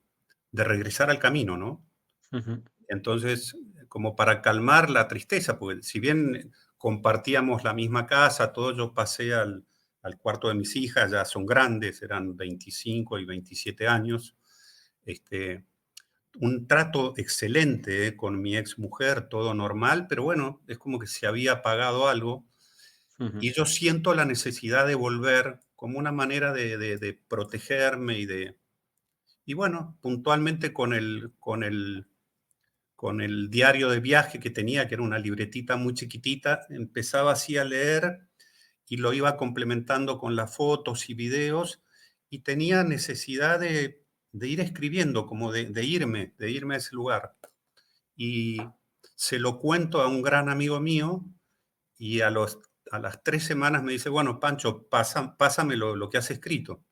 S1: regresar al camino, ¿no?
S2: Ujú.
S1: Entonces, como para calmar la tristeza, porque si bien compartíamos la misma casa, todo, yo pasé al cuarto de mis hijas, ya son grandes, eran 25 y 27 años, este, un trato excelente con mi ex mujer, todo normal, pero bueno, es como que se había apagado algo
S2: Ujú.
S1: y yo siento la necesidad de volver como una manera de protegerme y bueno, puntualmente con el diario de viaje que tenía, que era una libretita muy chiquitita, empezaba así a leer y lo iba complementando con las fotos y videos y tenía necesidad de ir escribiendo, como de irme a ese lugar. Y se lo cuento a un gran amigo mío y a las 3 semanas me dice, bueno, Pancho, pásame lo que has escrito.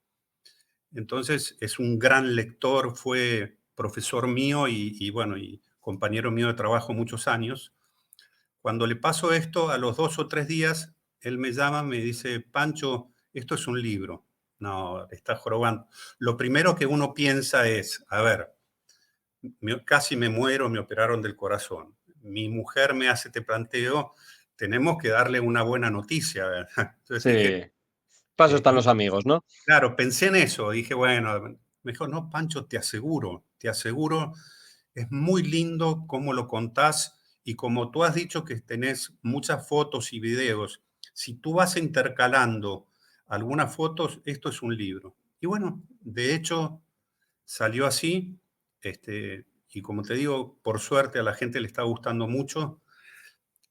S1: Entonces es un gran lector, fue profesor mío y bueno, y compañero mío de trabajo muchos años. Cuando le paso esto, a los 2 o 3 días, él me llama, me dice, Pancho, esto es un libro. No, está jorobando. Lo primero que uno piensa es, a ver, casi me muero, me operaron del corazón. Mi mujer me hace este planteo, tenemos que darle una buena noticia, ¿verdad? Entonces
S2: Sí.
S1: dije,
S2: paso están los amigos, ¿no?
S1: claro, pensé en eso, dije, bueno, me dijo, no, Pancho, te aseguro, es muy lindo cómo lo contás y como tú has dicho que tenés muchas fotos y videos, si tú vas intercalando algunas fotos, esto es un libro. Y bueno, de hecho, salió así, y como te digo, por suerte a la gente le está gustando mucho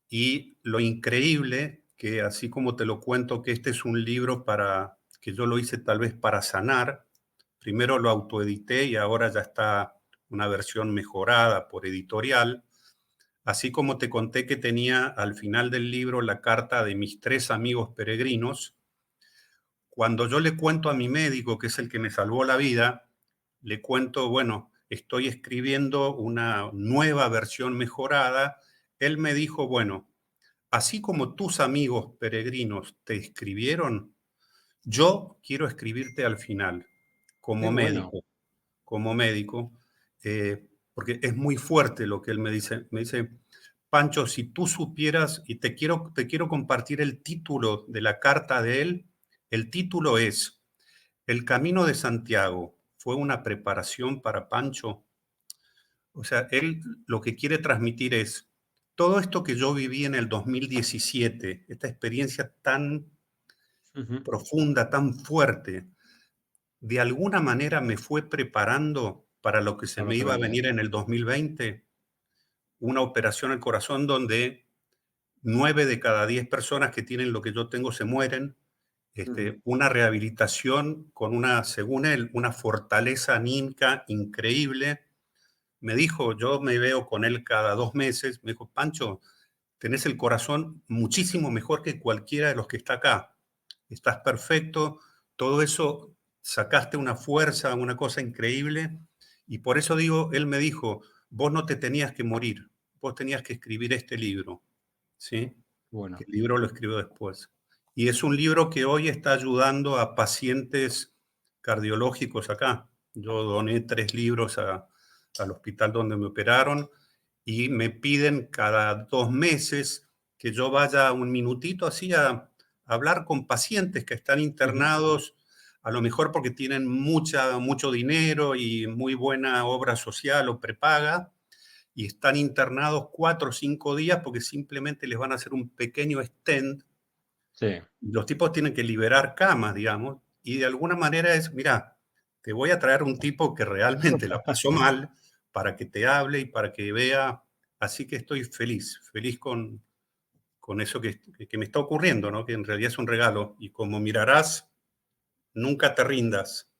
S1: y lo increíble que así como te lo cuento que este es un libro para que yo lo hice tal vez para sanar, primero lo autoedité y ahora ya está una versión mejorada por editorial, así como te conté que tenía al final del libro la carta de mis 3 amigos peregrinos, cuando yo le cuento a mi médico, que es el que me salvó la vida, le cuento, bueno, estoy escribiendo una nueva versión mejorada, él me dijo, bueno, así como tus amigos peregrinos te escribieron, yo quiero escribirte al final,
S2: Qué
S1: como
S2: bueno.
S1: médico, como médico, porque es muy fuerte lo que él me dice. Me dice, Pancho, si tú supieras, y te quiero compartir el título de la carta de él, el título es El Camino de Santiago. ¿Fue una preparación para Pancho? O sea, él lo que quiere transmitir es todo esto que yo viví en el 2017, esta experiencia tan
S2: Ujú.
S1: profunda, tan fuerte, de alguna manera me fue preparando para lo que se
S2: Para lo
S1: me
S2: que
S1: iba a
S2: venía.
S1: venir en el 2020, una operación al corazón donde 9 de cada 10 personas que tienen lo que yo tengo se mueren,
S2: Ujú.
S1: una rehabilitación con una, según él, una fortaleza anímica increíble. Me dijo, yo me veo con él cada 2 meses, me dijo, Pancho, tenés el corazón muchísimo mejor que cualquiera de los que está acá. Estás perfecto, todo eso sacaste una fuerza, una cosa increíble. Y por eso digo, él me dijo, vos no te tenías que morir, vos tenías que escribir este libro, ¿sí? Que
S2: Bueno.
S1: el libro lo escribió después. Y es un libro que hoy está ayudando a pacientes cardiológicos acá. Yo doné 3 libros al hospital donde me operaron y me piden cada 2 meses que yo vaya un minutito así a hablar con pacientes que están
S2: Ujú.
S1: internados, a lo mejor porque tienen mucho dinero y muy buena obra social o prepaga, y están internados 4 o 5 días porque simplemente les van a hacer un pequeño stent.
S2: Sí.
S1: Los tipos tienen que liberar camas, digamos, y de alguna manera es, mira, te voy a traer un tipo que realmente la pasó mal para que te hable y para que vea. Así que estoy feliz, feliz con eso que me está ocurriendo, ¿no? Que en realidad es un regalo. Y como mirarás, nunca te rindas.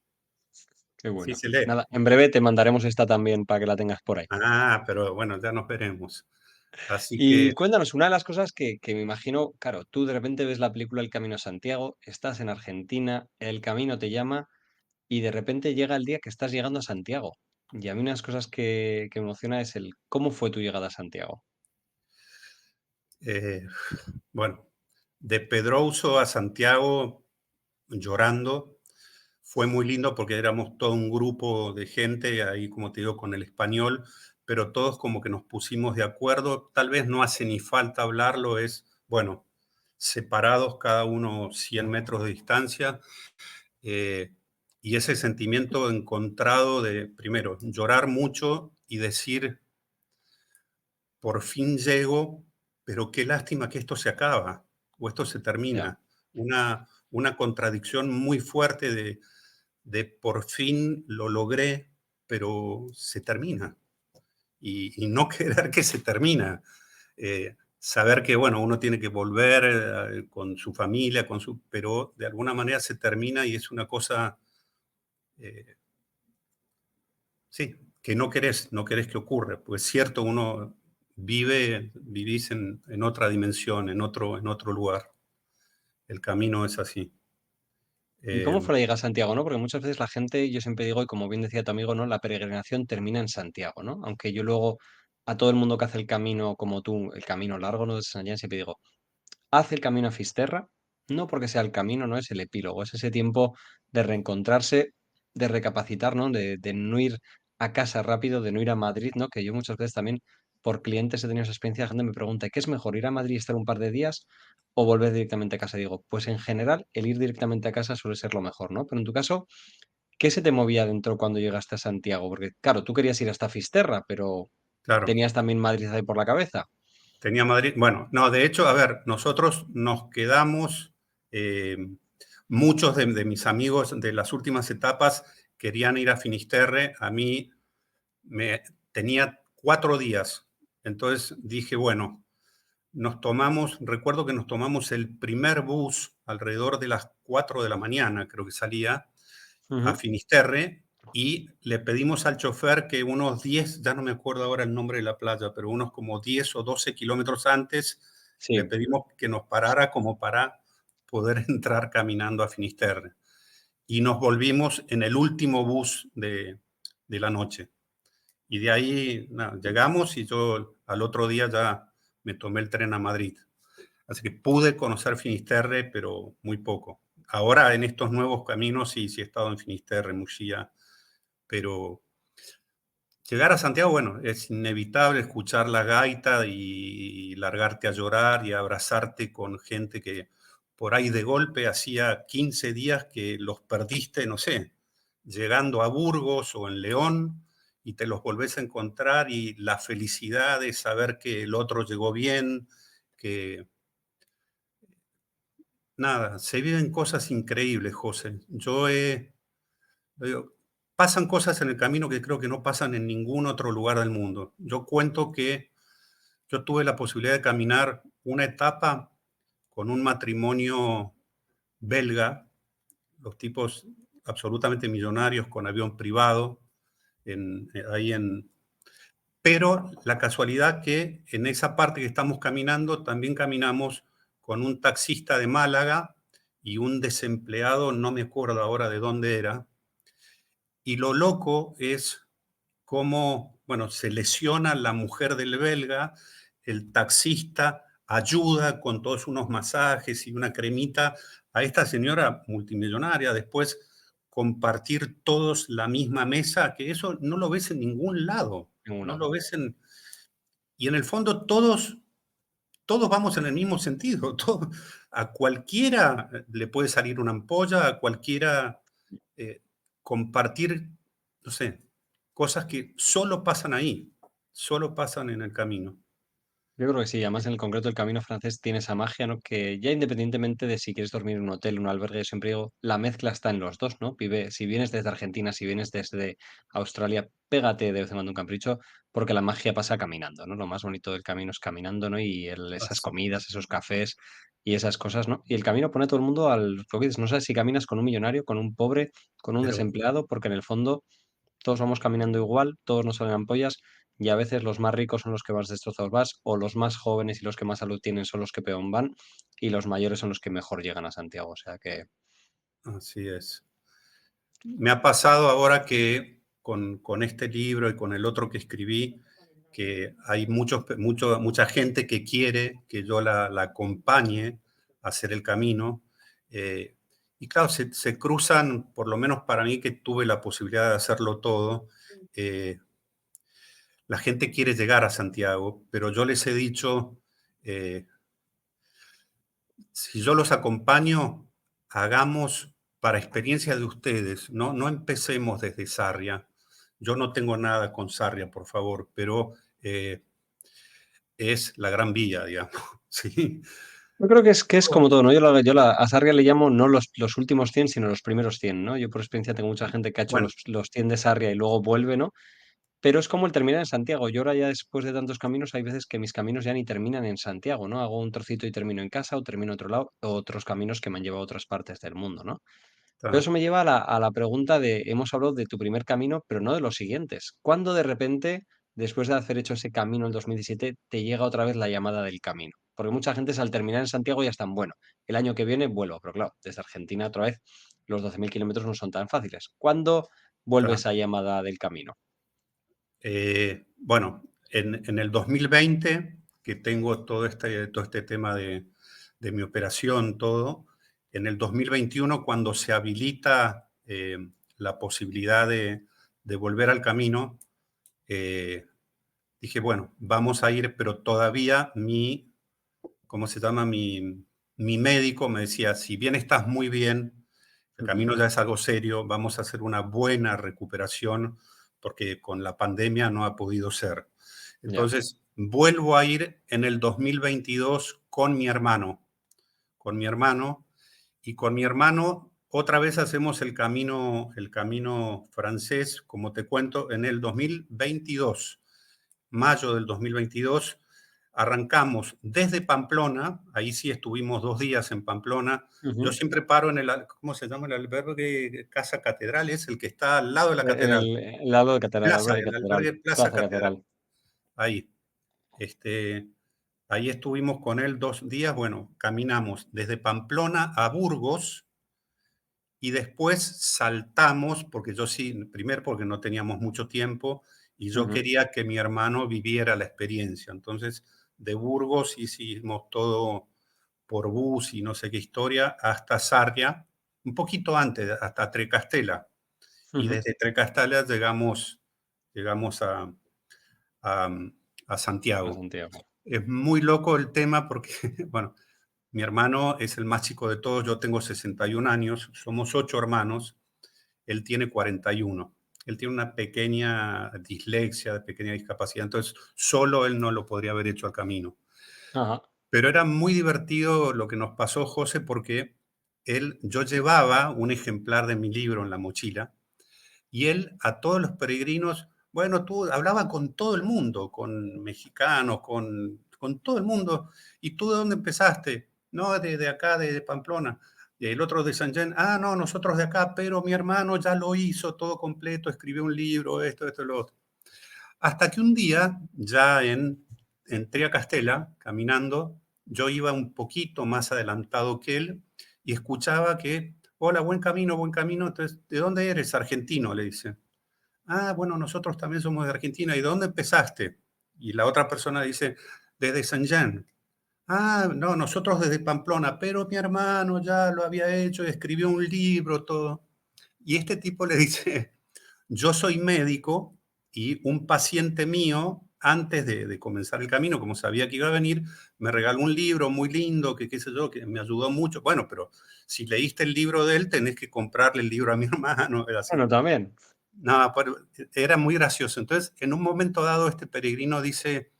S2: Qué
S1: Sí
S2: bueno.
S1: se lee.
S2: Nada, en breve te mandaremos esta también para que la tengas por ahí.
S1: Ah, pero bueno, ya nos veremos. Así
S2: Y
S1: que
S2: cuéntanos, una de las cosas que me imagino, claro, tú de repente ves la película El Camino a Santiago, estás en Argentina, el camino te llama y de repente llega el día que estás llegando a Santiago. Y a mí una de las cosas que me emociona es el cómo fue tu llegada a Santiago.
S1: Eh, bueno, de Pedrouso a Santiago llorando. Fue muy lindo porque éramos todo un grupo de gente, ahí como te digo, con el español, pero todos como que nos pusimos de acuerdo. Tal vez no hace ni falta hablarlo, es, bueno, separados cada uno 100 metros de distancia. eh, y ese sentimiento encontrado de, primero, llorar mucho y decir, por fin llego, pero qué lástima que esto se acaba o esto se
S2: Ya,
S1: termina. Una contradicción muy fuerte de por fin lo logré, pero se termina. Y no querer que se termina. Saber que, bueno, uno tiene que volver con su familia, pero de alguna manera se termina y es una cosa, eh, sí, que no querés que ocurra. Pues es cierto, uno vivís en otra dimensión, en otro lugar. El camino es así.
S2: ¿y cómo
S1: Eh,
S2: fue la llegada a Santiago, no? Porque muchas veces la gente, yo siempre digo, y como bien decía tu amigo, ¿no? La peregrinación termina en Santiago, ¿no? Aunque yo luego a todo el mundo que hace el camino como tú, el camino largo, ¿no? De San Jean, siempre digo, haz el camino a Fisterra, no porque sea el camino, no es el epílogo, es ese tiempo de reencontrarse, de recapacitar, ¿no? De no ir a casa rápido, de no ir a Madrid, ¿no? Que yo muchas veces también por clientes he tenido esa experiencia, la gente me pregunta, ¿qué es mejor, ir a Madrid y estar un par de días o volver directamente a casa? Digo, pues en general el ir directamente a casa suele ser lo mejor, ¿no? Pero en tu caso, ¿qué se te movía dentro cuando llegaste a Santiago? Porque claro, tú querías ir hasta Fisterra, pero
S1: Claro,
S2: tenías también Madrid ahí por la cabeza.
S1: tenía Madrid. Bueno, no, de hecho, a ver, nosotros nos quedamos, eh, muchos de mis amigos de las últimas etapas querían ir a Finisterre, a mí me tenía 4 días, entonces dije, bueno, recuerdo que nos tomamos el primer bus alrededor de las 4 de la mañana, creo que salía, a
S2: Ujú.
S1: Finisterre, y le pedimos al chofer que unos 10, ya no me acuerdo ahora el nombre de la playa, pero unos como 10 o 12 kilómetros antes, le
S2: Sí,
S1: pedimos que nos parara como para poder entrar caminando a Finisterre. Y nos volvimos en el último bus de la noche. Y de ahí nada, llegamos y yo al otro día ya me tomé el tren a Madrid. Así que pude conocer Finisterre, pero muy poco. Ahora en estos nuevos caminos sí, sí he estado en Finisterre, en Muxía, pero llegar a Santiago, bueno, es inevitable escuchar la gaita y largarte a llorar y abrazarte con gente que por ahí de golpe hacía 15 días que los perdiste, no sé, llegando a Burgos o en León y te los volvés a encontrar y la felicidad de saber que el otro llegó bien, que nada, se viven cosas increíbles, José. Digo, pasan cosas en el camino que creo que no pasan en ningún otro lugar del mundo. Yo cuento que yo tuve la posibilidad de caminar una etapa con un matrimonio belga, los tipos absolutamente millonarios con avión privado, ahí en... Pero la casualidad que en esa parte que estamos caminando, también caminamos con un taxista de Málaga y un desempleado, no me acuerdo ahora de dónde era, y lo loco es cómo, bueno, se lesiona la mujer del belga, el taxista ayuda con todos unos masajes y una cremita a esta señora multimillonaria, después compartir todos la misma mesa, que eso no lo ves en ningún lado,
S2: ningún
S1: no
S2: lado.
S1: lo ves en... Y en el fondo todos vamos en el mismo sentido, a cualquiera le puede salir una ampolla, a cualquiera eh, compartir, no sé, cosas que solo pasan ahí, solo pasan en el camino.
S2: Yo creo que sí, además en el concreto el camino francés tiene esa magia, ¿no? Que ya independientemente de si quieres dormir en un hotel, en un albergue, yo siempre digo, la mezcla está en los dos, ¿no? Vive, si vienes desde Argentina, si vienes desde Australia, pégate de vez en cuando un capricho, porque la magia pasa caminando, ¿no? Lo más bonito del camino es caminando, ¿no? Y esas
S1: Así,
S2: comidas, esos cafés y esas cosas, ¿no? Y el camino pone a todo el mundo al... lo que dices, no sabes si caminas con un millonario, con un pobre, con un
S1: pero
S2: desempleado, porque en el fondo todos vamos caminando igual, todos nos salen ampollas y a veces los más ricos son los que más destrozados vas, o los más jóvenes y los que más salud tienen son los que peor van, y los mayores son los que mejor llegan a Santiago. O sea que,
S1: así es. Me ha pasado ahora que con este libro y con el otro que escribí, que hay mucha gente que quiere que yo la acompañe a hacer el camino. eh, y claro, se cruzan, por lo menos para mí que tuve la posibilidad de hacerlo todo, eh, la gente quiere llegar a Santiago, pero yo les he dicho, eh, si yo los acompaño, hagamos para experiencia de ustedes, no empecemos desde Sarria. Yo no tengo nada con Sarria, por favor, pero es la Gran Vía, digamos. Sí.
S2: yo creo que es como todo, ¿no? A Sarria le llamo no los últimos 100 sino los primeros 100, ¿no? Yo por experiencia tengo mucha gente que ha hecho
S1: Bueno,
S2: los 100 de Sarria y luego vuelve, ¿no? Pero es como el terminar en Santiago. Yo ahora ya después de tantos caminos, hay veces que mis caminos ya ni terminan en Santiago, ¿no? Hago un trocito y termino en casa o termino en otro lado, o otros caminos que me han llevado a otras partes del mundo, ¿no? Pero
S1: está,
S2: eso me lleva a la pregunta de, hemos hablado de tu primer camino, pero no de los siguientes. ¿Cuándo de repente, después de haber hecho ese camino en 2017, te llega otra vez la llamada del camino? Porque mucha gente es al terminar en Santiago ya están, bueno, el año que viene vuelvo, pero claro, desde Argentina otra vez los 12.000 kilómetros no son tan fáciles. ¿Cuándo vuelve
S1: está.
S2: esa llamada del camino?
S1: Bueno, en el 2020, que tengo todo este tema de mi operación, todo, en el 2021, cuando se habilita la posibilidad de volver al camino, eh, dije, bueno, vamos a ir, pero todavía ¿cómo se llama? Mi médico me decía, si bien estás muy bien, el
S2: Ujú.
S1: camino ya es algo serio, vamos a hacer una buena recuperación, porque con la pandemia no ha podido ser.
S2: Ya.
S1: Entonces, vuelvo a ir en el 2022 con mi hermano, y con mi hermano otra vez hacemos el camino francés, como te cuento, en el 2022, mayo del 2022. Arrancamos desde Pamplona, ahí sí estuvimos 2 días en Pamplona. Yo
S2: Ujú.
S1: siempre paro ¿cómo se llama el albergue? Casa Catedral, es el que está al lado de la catedral.
S2: El lado de Catedral,
S1: Plaza,
S2: albergue
S1: el
S2: Catedral,
S1: albergue Plaza
S2: Plaza
S1: Catedral,
S2: Catedral.
S1: ahí. Este, Ahí estuvimos con él 2 días. Bueno, caminamos desde Pamplona a Burgos y después saltamos, porque yo sí, primero porque no teníamos mucho tiempo y yo
S2: Ujú.
S1: quería que mi hermano viviera la experiencia. Entonces, de Burgos hicimos todo por bus y no sé qué historia, hasta Sarria, un poquito antes, hasta Trecastela. Y
S2: Ujú.
S1: desde Trecastela llegamos a, a
S2: A
S1: Santiago.
S2: Santiago.
S1: Es muy loco el tema porque, bueno, mi hermano es el más chico de todos, yo tengo 61 años, somos 8 hermanos, él tiene 41. Él tiene una pequeña dislexia, pequeña discapacidad, entonces solo él no lo podría haber hecho al camino.
S2: Ajá.
S1: Pero era muy divertido lo que nos pasó, José, porque yo llevaba un ejemplar de mi libro en la mochila y él a todos los peregrinos, bueno, tú hablaba con todo el mundo, con mexicanos, con todo el mundo. ¿Y tú de dónde empezaste? No, de acá, de Pamplona. Y el otro de San Jean, ah, no, nosotros de acá, pero mi hermano ya lo hizo todo completo, escribió un libro, esto, lo otro. Hasta que un día, ya entré a Castela, caminando, yo iba un poquito más adelantado que él y escuchaba que, hola, buen camino, buen camino. Entonces, ¿de dónde eres? Argentino, le dice. Ah, bueno, nosotros también somos de Argentina. ¿Y de dónde empezaste? Y la otra persona dice, desde San Jean. Ah, no, nosotros desde Pamplona, pero mi hermano ya lo había hecho, escribió un libro, todo. Y este tipo le dice, yo soy médico y un paciente mío, antes de comenzar el camino, como sabía que iba a venir, me regaló un libro muy lindo, que qué sé yo, que me ayudó mucho. Bueno, pero si leíste el libro de él, tenés que comprarle el libro a mi hermano, era así.
S2: Bueno, también.
S1: No, pero era muy gracioso. Entonces, en un momento dado, este peregrino dice,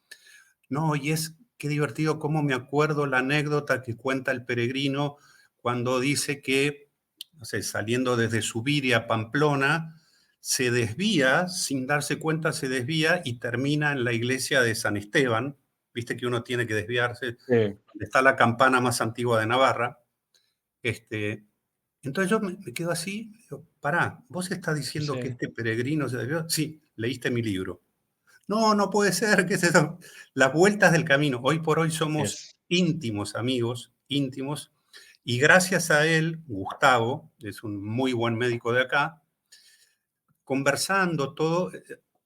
S1: no, y qué divertido cómo me acuerdo la anécdota que cuenta el peregrino cuando dice que, no sé, saliendo desde Subiria a Pamplona, se desvía, sin darse cuenta se desvía y termina en la iglesia de San Esteban. Viste que uno tiene que desviarse,
S2: Sí,
S1: donde está la campana más antigua de Navarra. Este, entonces yo me quedo así, digo, pará, ¿vos estás diciendo que
S2: sí.
S1: este peregrino se desvió? Sí, leíste mi libro. No, no puede ser, ¿qué es eso? Las vueltas del camino. Hoy por hoy somos
S2: Es.
S1: íntimos amigos, íntimos, y gracias a él, Gustavo, es un muy buen médico de acá, conversando todo,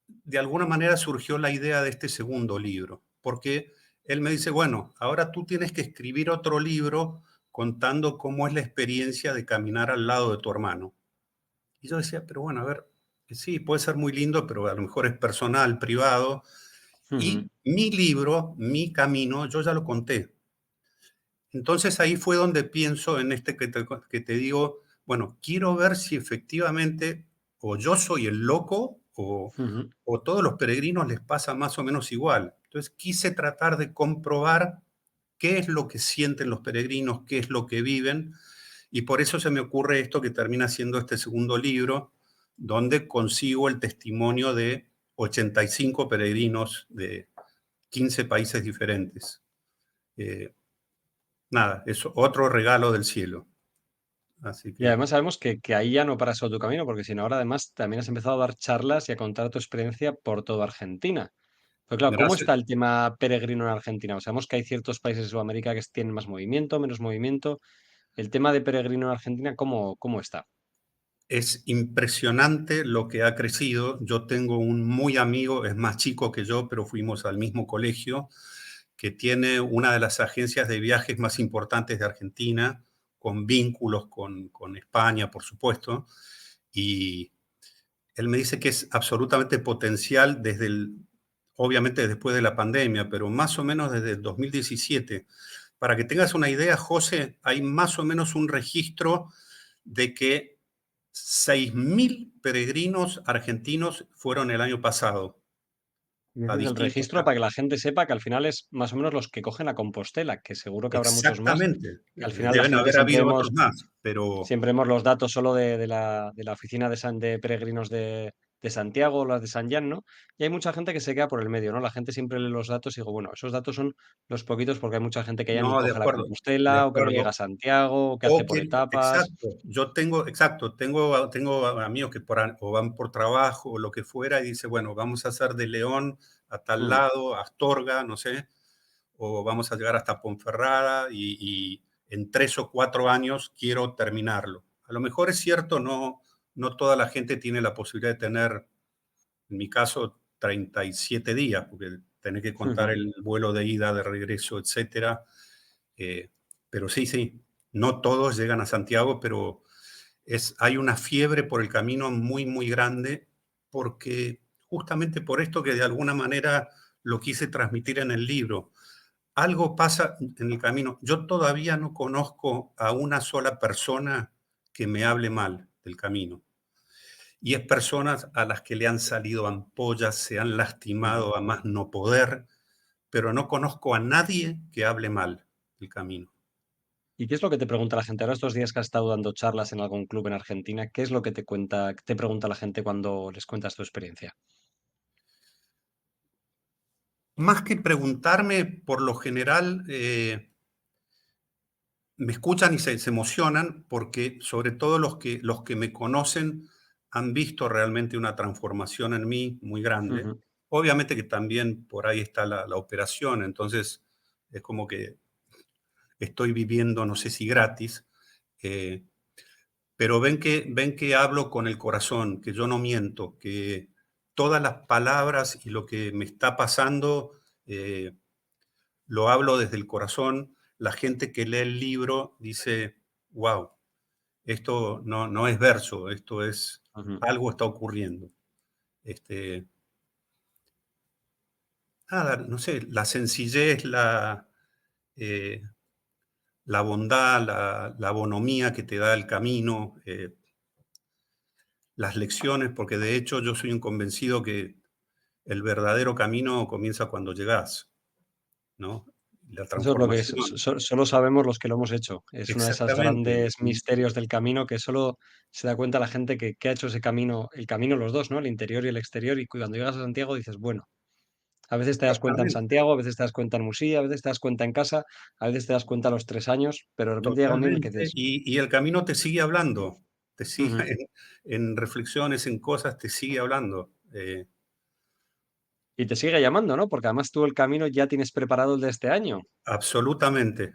S1: de alguna manera surgió la idea de este segundo libro, porque él me dice, bueno, ahora tú tienes que escribir otro libro contando cómo es la experiencia de caminar al lado de tu hermano. Y yo decía, pero bueno, a ver, sí, puede ser muy lindo, pero a lo mejor es personal, privado.
S2: Ujú.
S1: Y mi libro, mi camino, yo ya lo conté. Entonces ahí fue donde pienso en este que te digo, bueno, quiero ver si efectivamente o yo soy el loco
S2: Ujú.
S1: o todos los peregrinos les pasa más o menos igual. Entonces quise tratar de comprobar qué es lo que sienten los peregrinos, qué es lo que viven, y por eso se me ocurre esto que termina siendo este segundo libro, donde consigo el testimonio de 85 peregrinos de 15 países diferentes. Eh, Nada, es otro regalo del cielo. Así
S2: Y
S1: que,
S2: además sabemos que ahí ya no paras solo tu camino, porque si no, ahora además también has empezado a dar charlas y a contar tu experiencia por toda Argentina. Pero claro, ¿cómo
S1: gracias.
S2: está el tema peregrino en Argentina? O sabemos que hay ciertos países de Sudamérica que tienen más movimiento, menos movimiento. El tema de peregrino en Argentina, ¿cómo está?
S1: Es impresionante lo que ha crecido. Yo tengo un muy amigo, es más chico que yo, pero fuimos al mismo colegio, que tiene una de las agencias de viajes más importantes de Argentina, con vínculos con España, por supuesto. Y él me dice que es absolutamente potencial desde obviamente después de la pandemia, pero más o menos desde el 2017. Para que tengas una idea, José, hay más o menos un registro de que 6.000 peregrinos argentinos fueron el año pasado
S2: Y
S1: a
S2: ese es el
S1: distintos.
S2: registro para que la gente sepa que al final es más o menos los que cogen a Compostela, que seguro que habrá muchos más,
S1: Exactamente.
S2: que al final la
S1: Deben
S2: gente
S1: haber habido otros más, pero
S2: siempre vemos los datos solo de la oficina de peregrinos de Santiago, las de San Jan, ¿no? Y hay mucha gente que se queda por el medio, ¿no? La gente siempre lee los datos y digo, bueno, esos datos son los poquitos porque hay mucha gente que ya ni
S1: no,
S2: coge la
S1: de
S2: Compostela o que no llega a
S1: acuerdo.
S2: Santiago o que hace
S1: O
S2: por
S1: que
S2: etapas.
S1: exacto, yo tengo exacto, tengo amigos que o van por trabajo o lo que fuera, y dice: "Bueno, vamos a hacer de León a tal
S2: Mm,
S1: lado, a Astorga", no sé, o vamos a llegar hasta Ponferrada y en 3 o 4 años quiero terminarlo. A lo mejor es cierto, no toda la gente tiene la posibilidad de tener, en mi caso, 37 días, porque tenés que contar
S2: ujú.
S1: el vuelo de ida, de regreso, etcétera. Eh, pero sí, sí, no todos llegan a Santiago, pero hay una fiebre por el camino muy, muy grande, porque justamente por esto que de alguna manera lo quise transmitir en el libro. Algo pasa en el camino. Yo todavía no conozco a una sola persona que me hable mal del camino. Y es personas a las que le han salido ampollas, se han
S2: Ujú.
S1: lastimado a más no poder, pero no conozco a nadie que hable mal del camino.
S2: ¿Y qué es lo que te pregunta la gente? Ahora estos días que has estado dando charlas en algún club en Argentina, ¿qué es lo que te pregunta la gente cuando les cuentas tu experiencia?
S1: Más que preguntarme, por lo general, me escuchan y se emocionan porque sobre todo los que me conocen han visto realmente una transformación en mí muy grande.
S2: Ujú.
S1: Obviamente que también por ahí está la operación, entonces es como que estoy viviendo, no sé si gratis, eh, pero ven que hablo con el corazón, que yo no miento, que todas las palabras y lo que me está pasando eh, lo hablo desde el corazón. La gente que lee el libro dice, wow, esto no es verso, esto es,
S2: Ujú.
S1: algo está ocurriendo. Este, nada, no sé, la sencillez, eh, la bondad, la bonomía que te da el camino, las lecciones, porque de hecho yo soy un convencido que el verdadero camino comienza cuando llegas, ¿no? La
S2: Eso es lo que
S1: transformación.
S2: solo sabemos los que lo hemos hecho. Es uno de esos
S1: Exactamente.
S2: grandes misterios del camino que solo se da cuenta la gente que ha hecho ese camino, el camino los dos, ¿no? El interior y el exterior. Y cuando llegas a Santiago dices, bueno, a veces te das cuenta en
S1: Exactamente.
S2: Santiago, a veces te das cuenta en Musía, a veces te das cuenta en casa, a veces te das cuenta a los 3 años, pero de repente llega un día en el que
S1: Totalmente.
S2: dices,
S1: Y el camino te sigue hablando, te sigue
S2: "Ujú".
S1: en reflexiones, en cosas, te sigue hablando.
S2: Y te sigue llamando, ¿no? Porque además tú el camino ya tienes preparado el de este año.
S1: Absolutamente.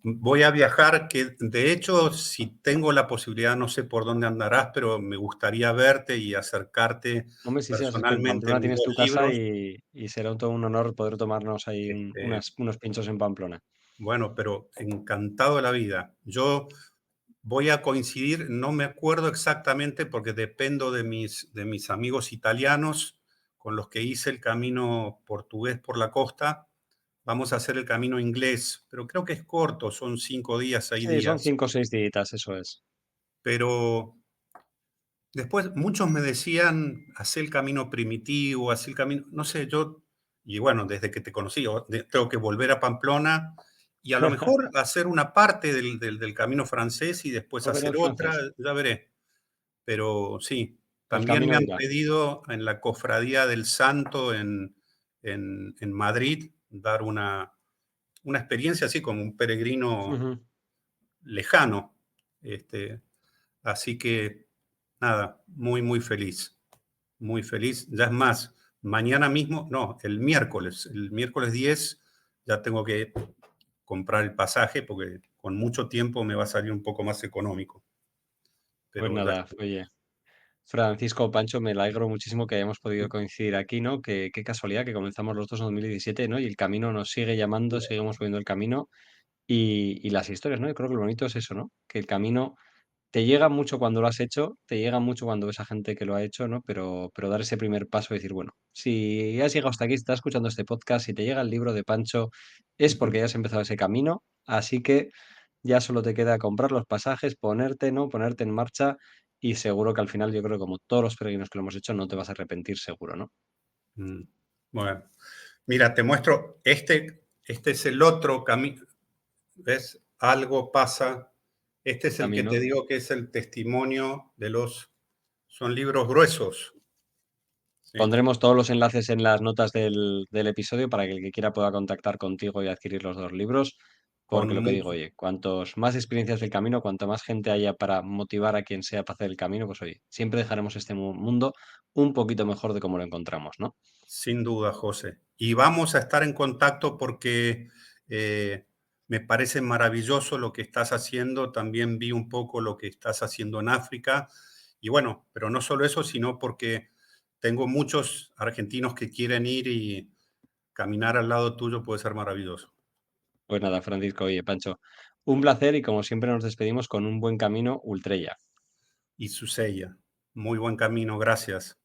S1: Voy a viajar, que de hecho, si tengo la posibilidad, no sé por dónde andarás, pero me gustaría verte y acercarte
S2: Hombre, sí, sí, así es que en
S1: personalmente
S2: Pamplona
S1: mis
S2: tienes
S1: 2
S2: tu casa
S1: libros.
S2: y será todo un honor poder tomarnos ahí
S1: Este,
S2: unos pinchos en Pamplona.
S1: bueno, pero encantado de la vida. Yo voy a coincidir, no me acuerdo exactamente porque dependo de mis amigos italianos con los que hice el camino portugués por la costa. Vamos a hacer el camino inglés, pero creo que es corto, son 5 días, 6
S2: Sí, son
S1: días.
S2: 5 o 6 días, eso es.
S1: Pero después muchos me decían, haz el camino primitivo, haz el camino, no sé, y bueno, desde que te conocí, tengo que volver a Pamplona y a lo mejor hacer una parte del camino francés y después
S2: Volver
S1: hacer
S2: al
S1: otra,
S2: francés.
S1: ya veré. Pero sí,
S2: El
S1: también me
S2: camino
S1: han
S2: dirá.
S1: pedido en la Cofradía del Santo en Madrid dar una experiencia así como un peregrino
S2: Ujú.
S1: lejano. Este, así que nada, muy, muy feliz, muy feliz. Ya es más, mañana mismo, no, el miércoles 10 ya tengo que comprar el pasaje porque con mucho tiempo me va a salir un poco más económico,
S2: Pues
S1: pero ya
S2: nada,
S1: estoy.
S2: oye, Francisco, Pancho, me alegro muchísimo que hayamos podido coincidir aquí, ¿no? Qué casualidad que comenzamos los dos en 2017, ¿no? Y el camino nos sigue llamando, seguimos viendo el camino y las historias, ¿no? Yo creo que lo bonito es eso, ¿no? Que el camino te llega mucho cuando lo has hecho, te llega mucho cuando ves a gente que lo ha hecho, ¿no? Pero dar ese primer paso y decir, bueno, si has llegado hasta aquí, estás escuchando este podcast, si te llega el libro de Pancho, es
S1: Ujú.
S2: porque ya has empezado ese camino, así que ya solo te queda comprar los pasajes, ponerte, ¿no? Ponerte en marcha y seguro que al final yo creo que como todos los peregrinos que lo hemos hecho, no te vas a arrepentir seguro, ¿no?
S1: Mm. Bueno, mira, te muestro, este es el otro camino, ¿ves? Algo pasa. Este es el que te
S2: Camino.
S1: digo que es el testimonio de son libros gruesos, ¿sí?
S2: Pondremos todos los enlaces en las notas del episodio para que el que quiera pueda contactar contigo y adquirir los dos libros,
S1: Con
S2: porque lo que digo,
S1: mucho,
S2: oye, cuantos más experiencias del camino, cuanto más gente haya para motivar a quien sea para hacer el camino, pues oye, siempre dejaremos este mundo un poquito mejor de como lo encontramos, ¿no?
S1: sin duda, José. Y vamos a estar en contacto porque me parece maravilloso lo que estás haciendo. También vi un poco lo que estás haciendo en África. Y bueno, pero no solo eso, sino porque tengo muchos argentinos que quieren ir y caminar al lado tuyo puede ser maravilloso.
S2: Pues nada, Francisco, oye, Pancho, un placer y como siempre nos despedimos con un buen camino ultrella.
S1: Y su sella. Muy buen camino, gracias.